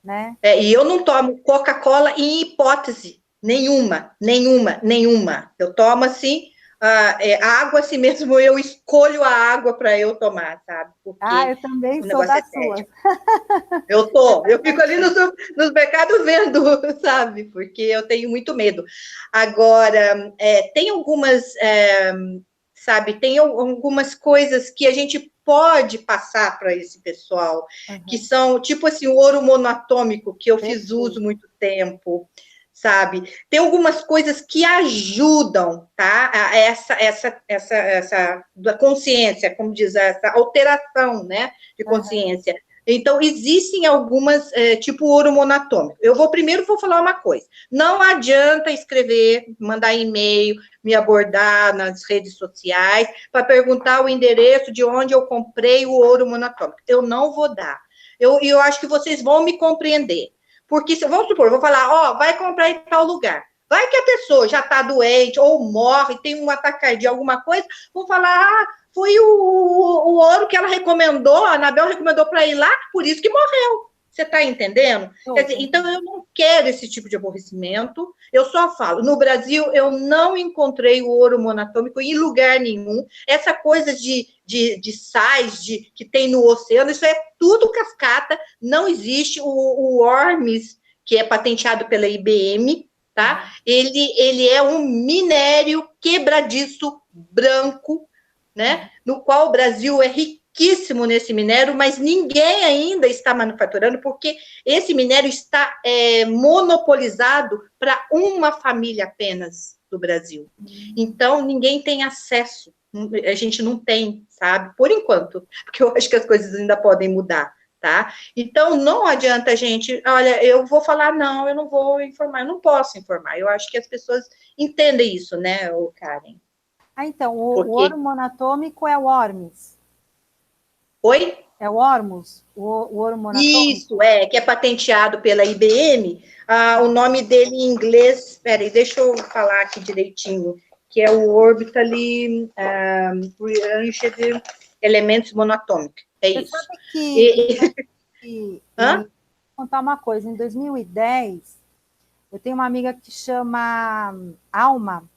A: né?
B: E eu não tomo Coca-Cola em hipótese nenhuma, nenhuma, nenhuma. Eu tomo assim, água assim mesmo, eu escolho a água para eu tomar, sabe? Porque
A: Eu também
B: o
A: sou
B: negócio é
A: das
B: sério.
A: suas.
B: Eu fico ali nos mercados vendo, sabe? Porque eu tenho muito medo. Agora, tem algumas, sabe, tem algumas coisas que a gente pode passar para esse pessoal, que são, tipo assim, o ouro monatômico, que eu fiz uso muito tempo, sabe? Tem algumas coisas que ajudam, tá? Essa da consciência, como diz, essa alteração, né, de consciência. Então, existem algumas, tipo ouro monatômico. Primeiro vou falar uma coisa. Não adianta escrever, mandar e-mail, me abordar nas redes sociais para perguntar o endereço de onde eu comprei o ouro monatômico. Eu não vou dar. Eu acho que vocês vão me compreender. Porque, vamos supor, eu vou falar, vai comprar em tal lugar. Vai que a pessoa já está doente ou morre, tem um ataque cardíaco, alguma coisa, vou falar, foi o ouro que ela recomendou, a Anabel recomendou para ir lá, por isso que morreu. Você está entendendo? Quer dizer, então, eu não quero esse tipo de aborrecimento. Eu só falo, no Brasil, eu não encontrei o ouro monatômico em lugar nenhum. Essa coisa de sais que tem no oceano, isso é tudo cascata, não existe. O Ormes, que é patenteado pela IBM, tá? Ele é um minério quebradiço branco, né? No qual o Brasil é riquíssimo nesse minério, mas ninguém ainda está manufaturando, porque esse minério está monopolizado para uma família apenas do Brasil. Então, ninguém tem acesso. A gente não tem, sabe? Por enquanto, porque eu acho que as coisas ainda podem mudar, tá? Então, não adianta a gente, olha, eu vou falar, não, eu não vou informar, eu não posso informar. Eu acho que as pessoas entendem isso, né, Karen?
A: Então, o
B: Porque
A: ouro monatômico é o Ormus.
B: Oi?
A: É o Ormus, o ouro monatômico?
B: Isso, que é patenteado pela IBM. O nome dele em inglês, peraí, deixa eu falar aqui direitinho, que é o Orbitally Ranged Elements Monatomic. É
A: Você
B: isso.
A: sabe que,
B: E,
A: vou contar uma coisa, em 2010, eu tenho uma amiga que chama Alma,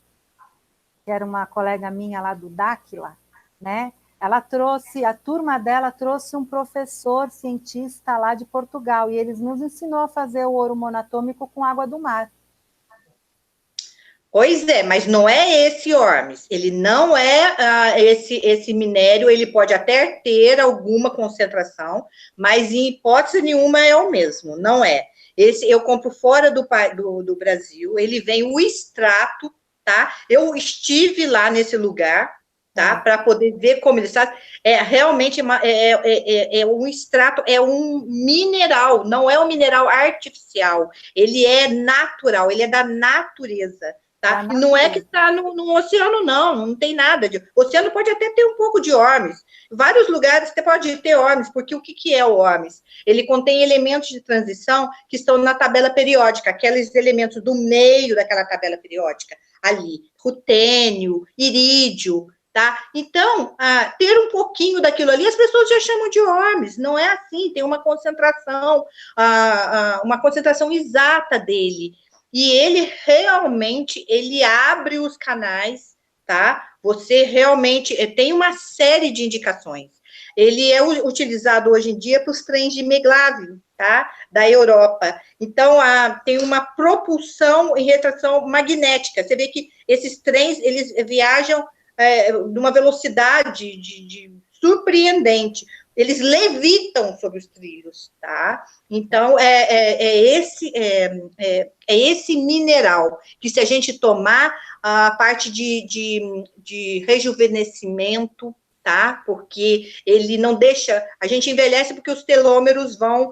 A: que era uma colega minha lá do Dáquila, né? Ela trouxe, a turma dela trouxe um professor cientista lá de Portugal, e eles nos ensinou a fazer o ouro monatômico com água do mar.
B: Pois é, mas não é esse Ormes. Ele não é esse minério. Ele pode até ter alguma concentração, mas em hipótese nenhuma é o mesmo. Não é. Esse eu compro fora do Brasil. Ele vem o extrato, tá? Eu estive lá nesse lugar, tá? Para poder ver como ele está. Realmente um extrato, é um mineral, não é um mineral artificial. Ele é natural, ele é da natureza. Tá? E não é que está no oceano, não tem nada. O oceano pode até ter um pouco de Ormes. Em vários lugares você pode ter Ormes, porque o que é o Ormes? Ele contém elementos de transição que estão na tabela periódica, aqueles elementos do meio daquela tabela periódica, ali, rutênio, irídio, tá? Então, ter um pouquinho daquilo ali, as pessoas já chamam de Ormes, não é assim, tem uma concentração exata dele. E ele realmente, ele abre os canais, tá? Você realmente tem uma série de indicações. Ele é utilizado hoje em dia para os trens de Meglavio, tá? Da Europa. Então, tem uma propulsão e retração magnética. Você vê que esses trens, eles viajam de uma velocidade surpreendente. Eles levitam sobre os trilhos, tá? Então, esse mineral que, se a gente tomar a parte de rejuvenescimento, tá? Porque ele não deixa, a gente envelhece porque os telômeros vão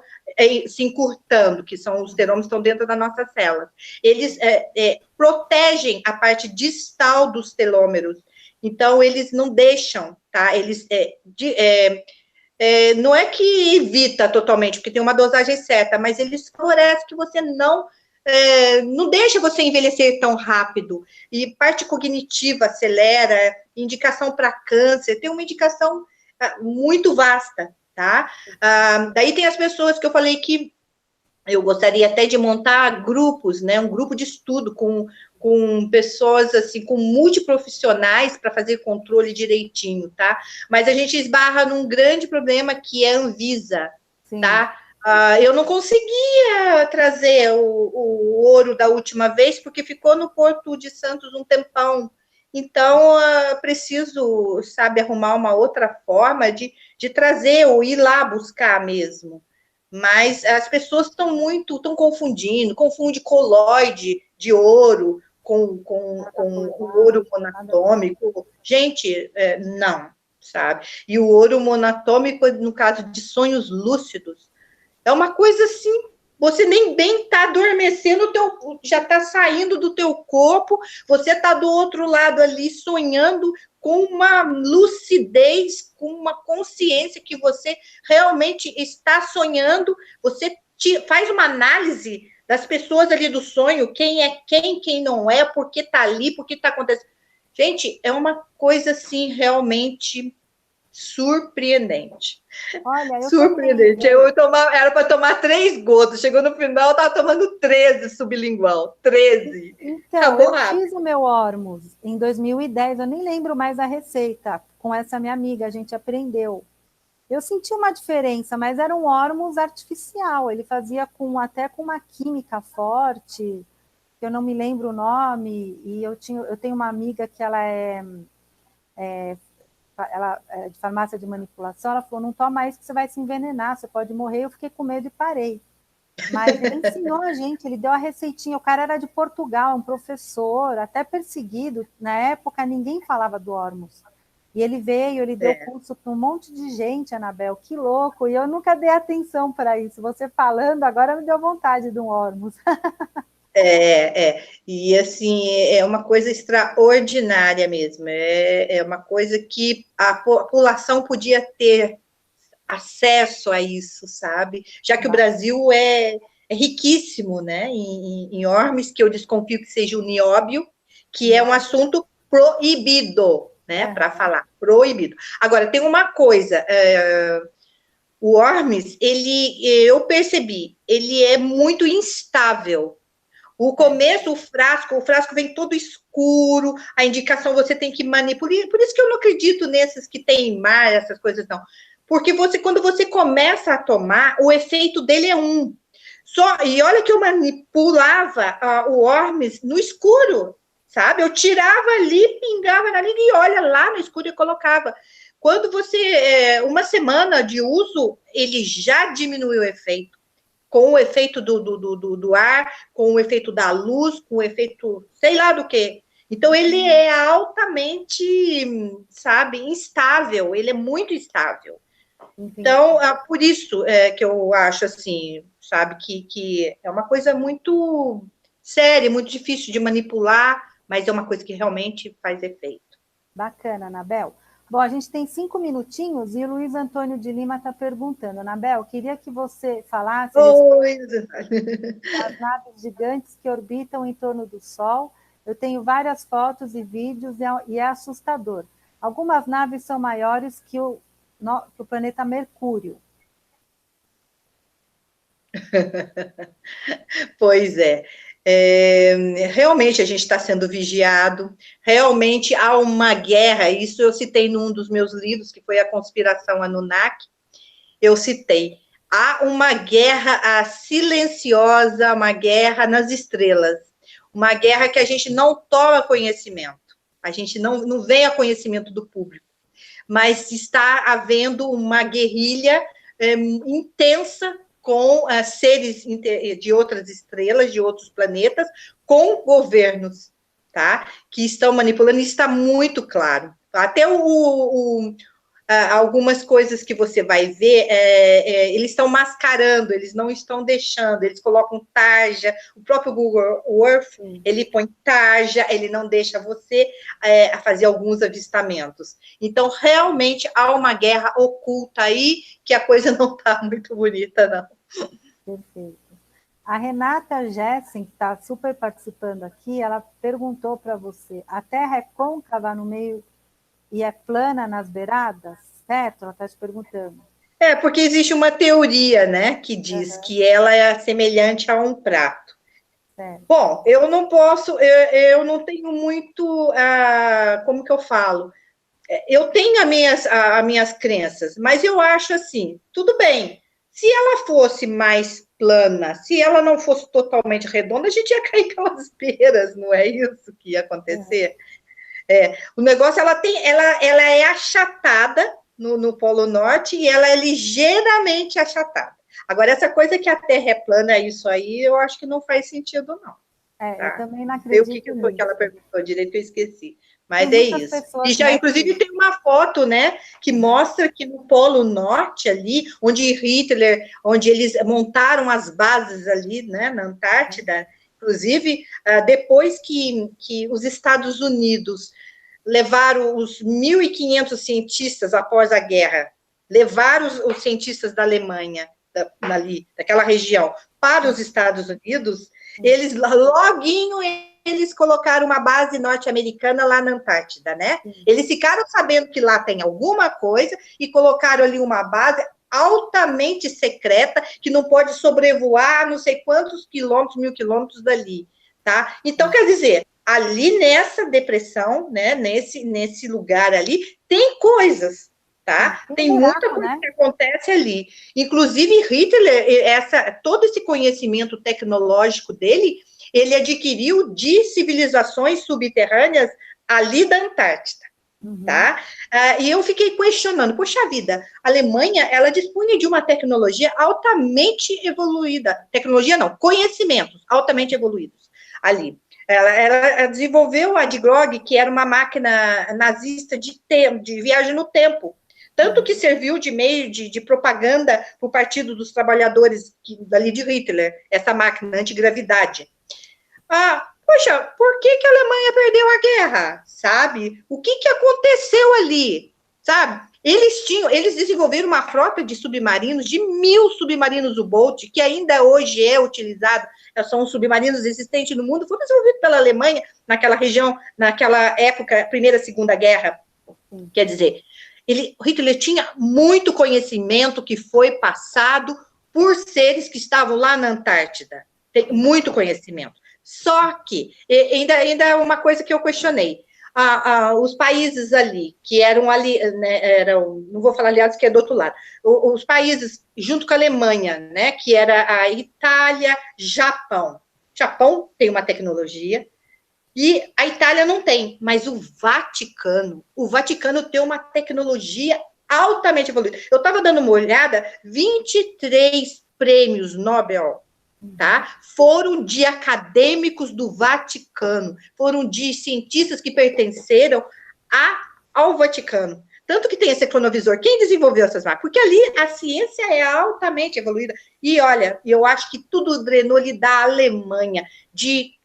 B: se encurtando, que são os telômeros que estão dentro da nossa célula. Eles protegem a parte distal dos telômeros, então eles não deixam, tá? Eles não é que evita totalmente, porque tem uma dosagem certa, mas eles favorecem que você não deixa você envelhecer tão rápido. E parte cognitiva acelera, indicação para câncer, tem uma indicação muito vasta, tá? Daí tem as pessoas que eu falei que eu gostaria até de montar grupos, né? Um grupo de estudo com pessoas assim, com multiprofissionais para fazer controle direitinho, tá? Mas a gente esbarra num grande problema que é a Anvisa, sim, tá? Eu não conseguia trazer o ouro da última vez, porque ficou no Porto de Santos um tempão. Então, preciso, sabe, arrumar uma outra forma de trazer ou ir lá buscar mesmo. Mas as pessoas estão confunde coloide de ouro com o ouro monatômico. Gente, não, sabe? E o ouro monatômico, no caso de sonhos lúcidos, é uma coisa assim, você nem bem está adormecendo, já está saindo do teu corpo, você está do outro lado ali sonhando com uma lucidez, com uma consciência que você realmente está sonhando, você faz uma análise das pessoas ali do sonho, quem é quem não é, por que está ali, por que está acontecendo. Gente, é uma coisa assim realmente surpreendente.
A: Olha,
B: surpreendente. Era para tomar 3 gotas, chegou no final, eu estava tomando 13 sublingual. 13.
A: Então, acabou rápido. Fiz o meu Ormus em 2010, eu nem lembro mais a receita. Com essa minha amiga, a gente aprendeu. Eu senti uma diferença, mas era um Ormus artificial. Ele fazia até com uma química forte, que eu não me lembro o nome. E eu tenho uma amiga que ela é de farmácia de manipulação. Ela falou: não toma isso que você vai se envenenar, você pode morrer. Eu fiquei com medo e parei. Mas ele ensinou a gente, ele deu a receitinha. O cara era de Portugal, um professor, até perseguido. Na época, ninguém falava do Ormus. E ele veio, ele deu curso para um monte de gente, Anabel, que louco. E eu nunca dei atenção para isso. Você falando, agora me deu vontade de um Ormus.
B: E assim, é uma coisa extraordinária mesmo. É uma coisa que a população podia ter acesso a isso, sabe? Já que o Brasil é riquíssimo, né, em Ormes, que eu desconfio que seja o nióbio, que é um assunto proibido, né, para falar, proibido. Agora, tem uma coisa, o Ormes, eu percebi, ele é muito instável. O começo, o frasco vem todo escuro, a indicação você tem que manipular, por isso que eu não acredito nesses que tem mar, essas coisas não. Porque quando você começa a tomar, o efeito dele é um. E olha que eu manipulava o Ormes no escuro, sabe? Eu tirava ali, pingava na língua e olha lá no escuro e colocava. Quando uma semana de uso, ele já diminuiu o efeito. Com o efeito do ar, com o efeito da luz, com o efeito sei lá do quê. Então, ele é altamente, sabe, instável, ele é muito instável. Entendi. Então, por isso que eu acho, assim, sabe, que é uma coisa muito séria, muito difícil de manipular, mas é uma coisa que realmente faz efeito.
A: Bacana, Anabel. Bom, a gente tem 5 minutinhos e o Luiz Antônio de Lima está perguntando. Anabel, queria que você falasse das naves gigantes que orbitam em torno do Sol. Eu tenho várias fotos e vídeos e é assustador. Algumas naves são maiores que o planeta Mercúrio.
B: Pois é. Realmente a gente está sendo vigiado, realmente há uma guerra, isso eu citei num dos meus livros, que foi A Conspiração Anunnaki, eu citei, há uma guerra silenciosa, uma guerra nas estrelas, uma guerra que a gente não toma conhecimento, a gente não vem a conhecimento do público, mas está havendo uma guerrilha intensa com seres de outras estrelas, de outros planetas, com governos, tá? Que estão manipulando, isso está muito claro. Até algumas coisas que você vai ver, eles estão mascarando, eles não estão deixando, eles colocam tarja, o próprio Google Earth, ele põe tarja, ele não deixa você fazer alguns avistamentos. Então, realmente, há uma guerra oculta aí, que a coisa não está muito bonita, não.
A: Perfeito. A Renata Jessen, que está super participando aqui, ela perguntou para você, a Terra é côncava no meio e é plana nas beiradas? Certo? Ela está te perguntando.
B: Porque existe uma teoria, né, que diz que ela é semelhante a um prato. Certo. Bom, eu não posso, eu não tenho muito, como que eu falo? Eu tenho as minhas crenças, mas eu acho assim, tudo bem, se ela fosse mais plana, se ela não fosse totalmente redonda, a gente ia cair pelas beiras, não é isso que ia acontecer? O negócio, ela é achatada no Polo Norte e ela é ligeiramente achatada. Agora, essa coisa que a Terra é plana, isso aí, eu acho que não faz sentido, não.
A: Tá? Eu também não acredito nisso.
B: O que ela perguntou direito, eu esqueci. Mas é isso. E já, inclusive, tem uma foto, né, que mostra que no Polo Norte ali, onde Hitler, onde eles montaram as bases ali, né, na Antártida, inclusive, depois que os Estados Unidos levaram os 1.500 cientistas após a guerra, levaram os cientistas da Alemanha, ali, daquela região, para os Estados Unidos, eles, loguinho, eles colocaram uma base norte-americana lá na Antártida, né? Eles ficaram sabendo que lá tem alguma coisa e colocaram ali uma base altamente secreta, que não pode sobrevoar não sei quantos quilômetros, 1.000 quilômetros dali, tá? Então, quer dizer, ali nessa depressão, né, nesse lugar ali, tem coisas, tá? Tem muita coisa, né, que acontece ali. Inclusive, Hitler, todo esse conhecimento tecnológico dele, ele adquiriu de civilizações subterrâneas ali da Antártida, tá? E eu fiquei questionando, poxa vida, a Alemanha, ela dispunha de uma tecnologia altamente evoluída, tecnologia não, conhecimentos altamente evoluídos ali. Ela desenvolveu a Grog, que era uma máquina nazista de viagem no tempo, tanto que serviu de meio de propaganda para o Partido dos Trabalhadores ali de Hitler, essa máquina antigravidade. Poxa, por que a Alemanha perdeu a guerra? Sabe? O que aconteceu ali? Sabe? Eles desenvolveram uma frota de submarinos, de 1.000 submarinos U-Boat, que ainda hoje é utilizado, são os submarinos existentes no mundo, foram desenvolvidos pela Alemanha naquela região, naquela época, Primeira e Segunda Guerra. Quer dizer, Hitler tinha muito conhecimento que foi passado por seres que estavam lá na Antártida. Tem muito conhecimento. Só que, ainda é uma coisa que eu questionei, os países ali, que eram ali, né, não vou falar aliados, que é do outro lado, os países junto com a Alemanha, né, que era a Itália, Japão. Japão tem uma tecnologia, e a Itália não tem, mas o Vaticano tem uma tecnologia altamente evoluída. Eu estava dando uma olhada, 23 prêmios Nobel, tá? Foram de acadêmicos do Vaticano, foram de cientistas que pertenceram ao Vaticano. Tanto que tem esse cronovisor. Quem desenvolveu essas máquinas? Porque ali a ciência é altamente evoluída. E olha, eu acho que tudo drenou-lhe da Alemanha, de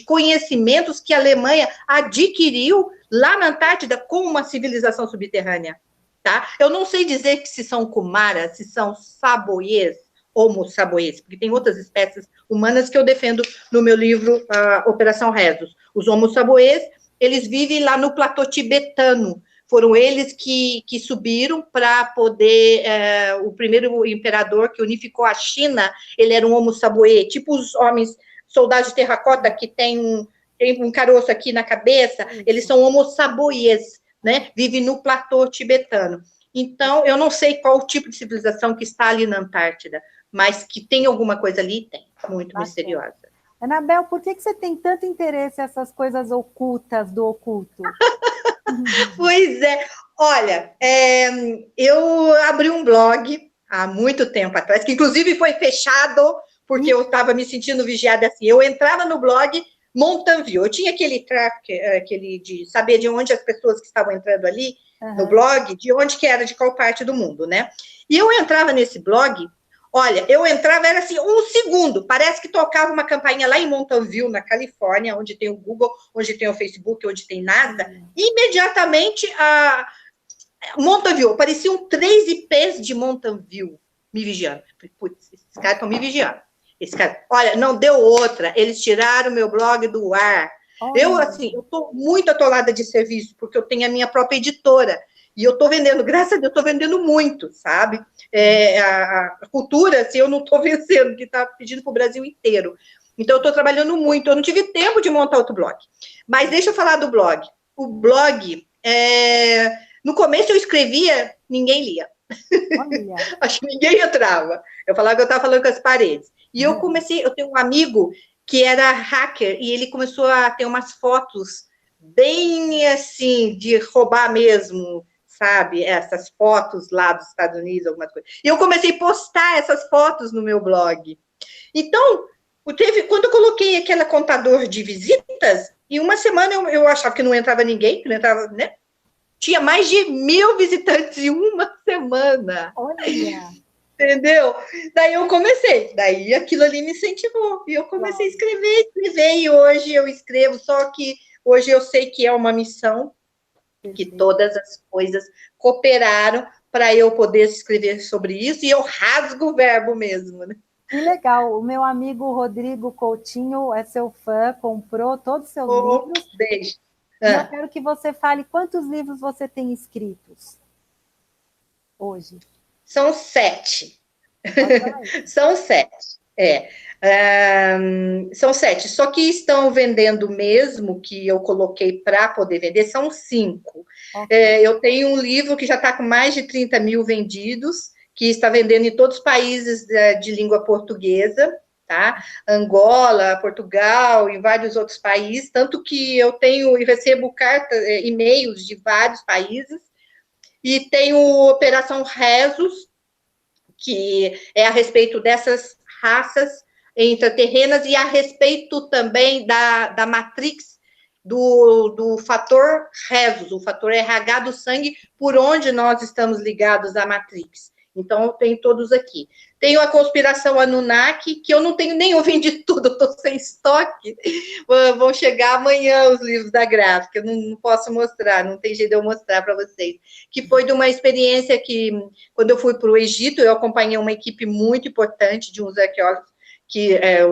B: conhecimentos que a Alemanha adquiriu lá na Antártida com uma civilização subterrânea. Tá? Eu não sei dizer se são cumaras, se são saboiês, homo saboiês, porque tem outras espécies humanas que eu defendo no meu livro Operação Rezos. Os homo saboiês, eles vivem lá no platô tibetano. Foram eles que subiram para poder... o primeiro imperador que unificou a China, ele era um homo saboiê, tipo os homens, soldados de terracota que tem um caroço aqui na cabeça, eles são homo saboiês, né? Vivem no platô tibetano. Então, eu não sei qual o tipo de civilização que está ali na Antártida, mas que tem alguma coisa ali, tem, muito misteriosa.
A: Anabel, por que você tem tanto interesse nessas coisas ocultas do oculto?
B: Pois é, olha, eu abri um blog há muito tempo atrás, que inclusive foi fechado, porque eu estava me sentindo vigiada assim. Eu entrava no blog Mountain View. Eu tinha aquele tracker, aquele de saber de onde as pessoas que estavam entrando ali no blog, de onde que era, de qual parte do mundo, né? E eu entrava nesse blog, olha, eu entrava, era assim, um segundo, parece que tocava uma campainha lá em Mountain View, na Califórnia, onde tem o Google, onde tem o Facebook, onde tem NASA, imediatamente Mountain View, apareciam 3 IPs de Mountain View me vigiando. Putz, esses caras estão me vigiando. Esse cara, olha, não deu outra, eles tiraram meu blog do ar. Eu, assim, eu estou muito atolada de serviço, porque eu tenho a minha própria editora, e eu estou vendendo, graças a Deus, estou vendendo muito, sabe? A cultura, assim, eu não estou vencendo, que está pedindo para o Brasil inteiro. Então, eu estou trabalhando muito, eu não tive tempo de montar outro blog. Mas deixa eu falar do blog. O blog, no começo eu escrevia, ninguém lia. Acho que ninguém entrava. Eu falava que eu estava falando com as paredes. E eu comecei, eu tenho um amigo que era hacker, e ele começou a ter umas fotos bem, assim, de roubar mesmo, sabe? Essas fotos lá dos Estados Unidos, algumas coisas. E eu comecei a postar essas fotos no meu blog. Então, quando eu coloquei aquele contador de visitas, em uma semana eu achava que não entrava ninguém, que não entrava, né? Tinha mais de 1.000 visitantes em uma semana.
A: Olha!
B: Entendeu? Daí eu comecei, daí aquilo ali me incentivou, e eu comecei a escrever, e hoje eu escrevo, só que hoje eu sei que é uma missão, que todas as coisas cooperaram para eu poder escrever sobre isso, e eu rasgo o verbo mesmo, né?
A: Que legal, o meu amigo Rodrigo Coutinho é seu fã, comprou todos os seus livros.
B: Beijo.
A: E eu quero que você fale quantos livros você tem escritos hoje.
B: São 7. São 7. São 7. Só que estão vendendo mesmo, que eu coloquei para poder vender, são 5. Okay. Eu tenho um livro que já está com mais de 30 mil vendidos, que está vendendo em todos os países de língua portuguesa, tá? Angola, Portugal e vários outros países, tanto que eu tenho e recebo cartas, e-mails de vários países. E tem o Operação Rezos, que é a respeito dessas raças intraterrenas e a respeito também da Matrix, do fator Rezos, o fator RH do sangue, por onde nós estamos ligados à Matrix. Então, eu tenho todos aqui. Tenho a Conspiração Anunnaki, que eu não tenho nenhum, vendi tudo, eu estou sem estoque. Vão chegar amanhã os livros da gráfica, eu não posso mostrar, não tem jeito de eu mostrar para vocês. Que foi de uma experiência que, quando eu fui para o Egito, eu acompanhei uma equipe muito importante de uns arqueólogos,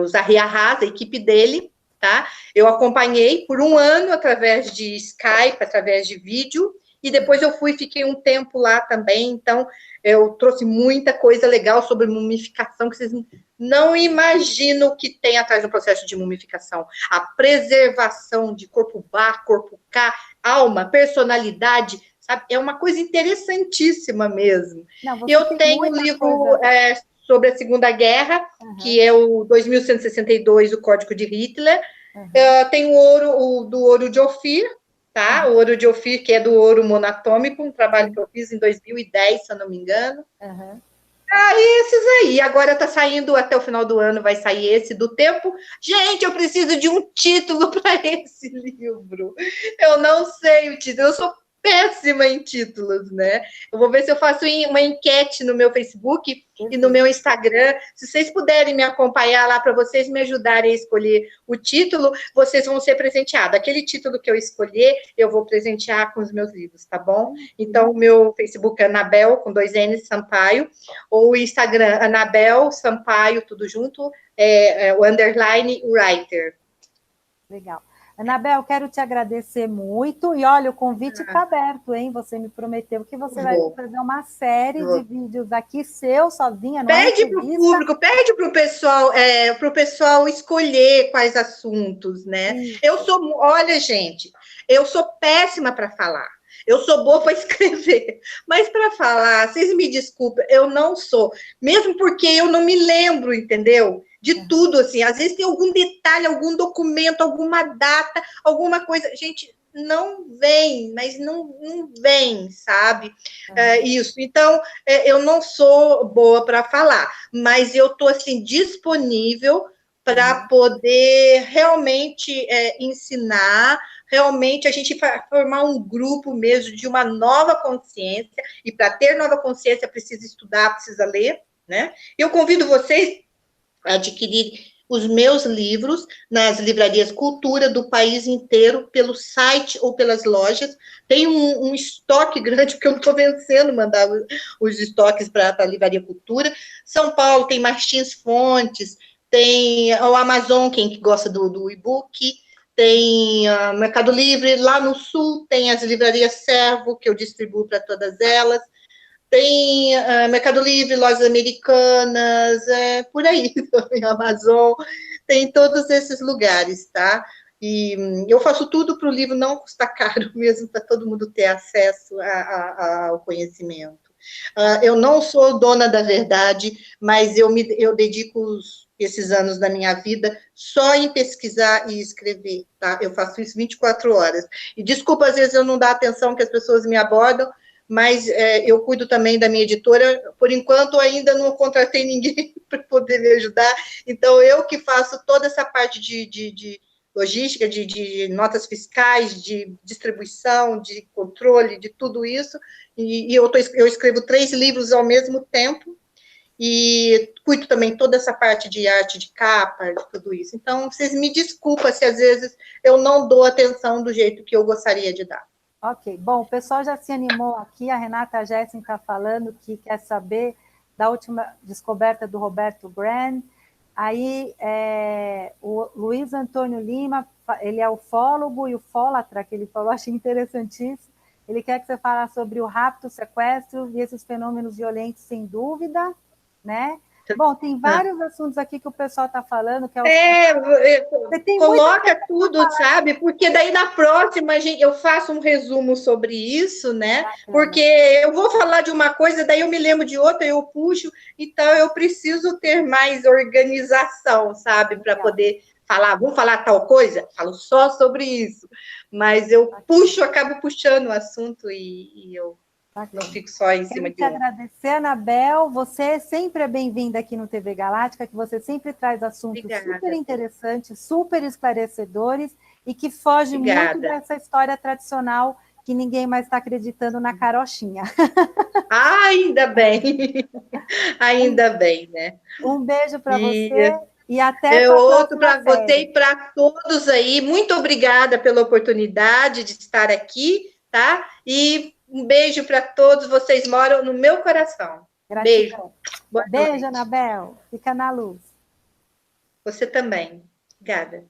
B: os Arriahas, a equipe dele, tá? Eu acompanhei por 1 ano através de Skype, através de vídeo, e depois eu fiquei um tempo lá também, então eu trouxe muita coisa legal sobre mumificação, que vocês não imaginam o que tem atrás do processo de mumificação. A preservação de corpo Ba, corpo Ka, alma, personalidade, sabe? É uma coisa interessantíssima mesmo. Eu tenho um livro sobre a Segunda Guerra, que é o 2162, o Código de Hitler. Tem do ouro de Ofir, tá? O ouro de Ofir, que é do ouro monatômico, um trabalho que eu fiz em 2010, se eu não me engano. Esses aí. Agora tá saindo, até o final do ano vai sair esse do tempo. Gente, eu preciso de um título para esse livro. Eu não sei o título, eu sou péssima em títulos, né? Eu vou ver se eu faço uma enquete no meu Facebook e no meu Instagram. Se vocês puderem me acompanhar lá para vocês me ajudarem a escolher o título, vocês vão ser presenteados. Aquele título que eu escolher, eu vou presentear com os meus livros, tá bom? Então, o meu Facebook é Anabel, com 2 N's, Sampaio, ou o Instagram, Anabel Sampaio, tudo junto, o underline writer.
A: Legal. Anabel, quero te agradecer muito. E olha, o convite está aberto, hein? Você me prometeu que você vai fazer uma série de vídeos aqui seu, sozinha.
B: Pede para o público, pede para o pessoal escolher quais assuntos, né? Olha, gente, eu sou péssima para falar. Eu sou boa para escrever, mas para falar, vocês me desculpem, eu não sou. Mesmo porque eu não me lembro, entendeu? De tudo, assim. Às vezes tem algum detalhe, algum documento, alguma data, alguma coisa. Gente, não vem, mas não vem, sabe? Isso. Então, eu não sou boa para falar, mas eu estou, assim, disponível para poder realmente ensinar, realmente a gente formar um grupo mesmo de uma nova consciência, e para ter nova consciência precisa estudar, precisa ler, né? Eu convido vocês a adquirir os meus livros nas livrarias Cultura do país inteiro, pelo site ou pelas lojas. Tem um estoque grande, porque eu não estou vencendo mandar os estoques para a Livraria Cultura. São Paulo tem Martins Fontes, tem o Amazon, quem gosta do e-book, tem Mercado Livre. Lá no Sul tem as livrarias Servo, que eu distribuo para todas elas. Tem Mercado Livre, lojas americanas, por aí, Amazon, tem todos esses lugares, tá? E eu faço tudo para o livro não custar caro mesmo, para todo mundo ter acesso ao conhecimento. Eu não sou dona da verdade, mas eu dedico esses anos da minha vida só em pesquisar e escrever, tá? Eu faço isso 24 horas. E desculpa, às vezes eu não dou atenção que as pessoas me abordam, mas eu cuido também da minha editora. Por enquanto, ainda não contratei ninguém para poder me ajudar, então eu que faço toda essa parte de logística, de notas fiscais, de distribuição, de controle, de tudo isso, e eu escrevo 3 livros ao mesmo tempo, e cuido também toda essa parte de arte de capa, de tudo isso. Então, vocês me desculpem se às vezes eu não dou atenção do jeito que eu gostaria de dar.
A: Ok, bom, o pessoal já se animou aqui, a Renata Jessen está falando que quer saber da última descoberta do Roberto Brand. Aí, o Luiz Antônio Lima, ele é ufólogo e ufólatra, que ele falou, achei interessantíssimo. Ele quer que você fale sobre o rapto, o sequestro e esses fenômenos violentos, sem dúvida, né? Bom, tem vários assuntos aqui que o pessoal está falando, que
B: coloca tudo, sabe? Porque daí na próxima eu faço um resumo sobre isso, né? Porque eu vou falar de uma coisa, daí eu me lembro de outra, eu puxo, então eu preciso ter mais organização, sabe? Para poder falar, vamos falar tal coisa? Falo só sobre isso. Mas eu acabo puxando o assunto e eu não fico só em cima de um.
A: Quero te agradecer, Anabel. Você sempre é bem-vinda aqui no TV Galáctica, que você sempre traz assuntos super interessantes, super esclarecedores e que foge muito dessa história tradicional que ninguém mais está acreditando na carochinha.
B: Ainda bem. Ainda bem, né?
A: Um beijo para você e até
B: outro para você e para todos aí. Muito obrigada pela oportunidade de estar aqui, tá? E um beijo para todos, vocês moram no meu coração.
A: Gratidão. Beijo, Anabel. Fica na luz.
B: Você também. Obrigada.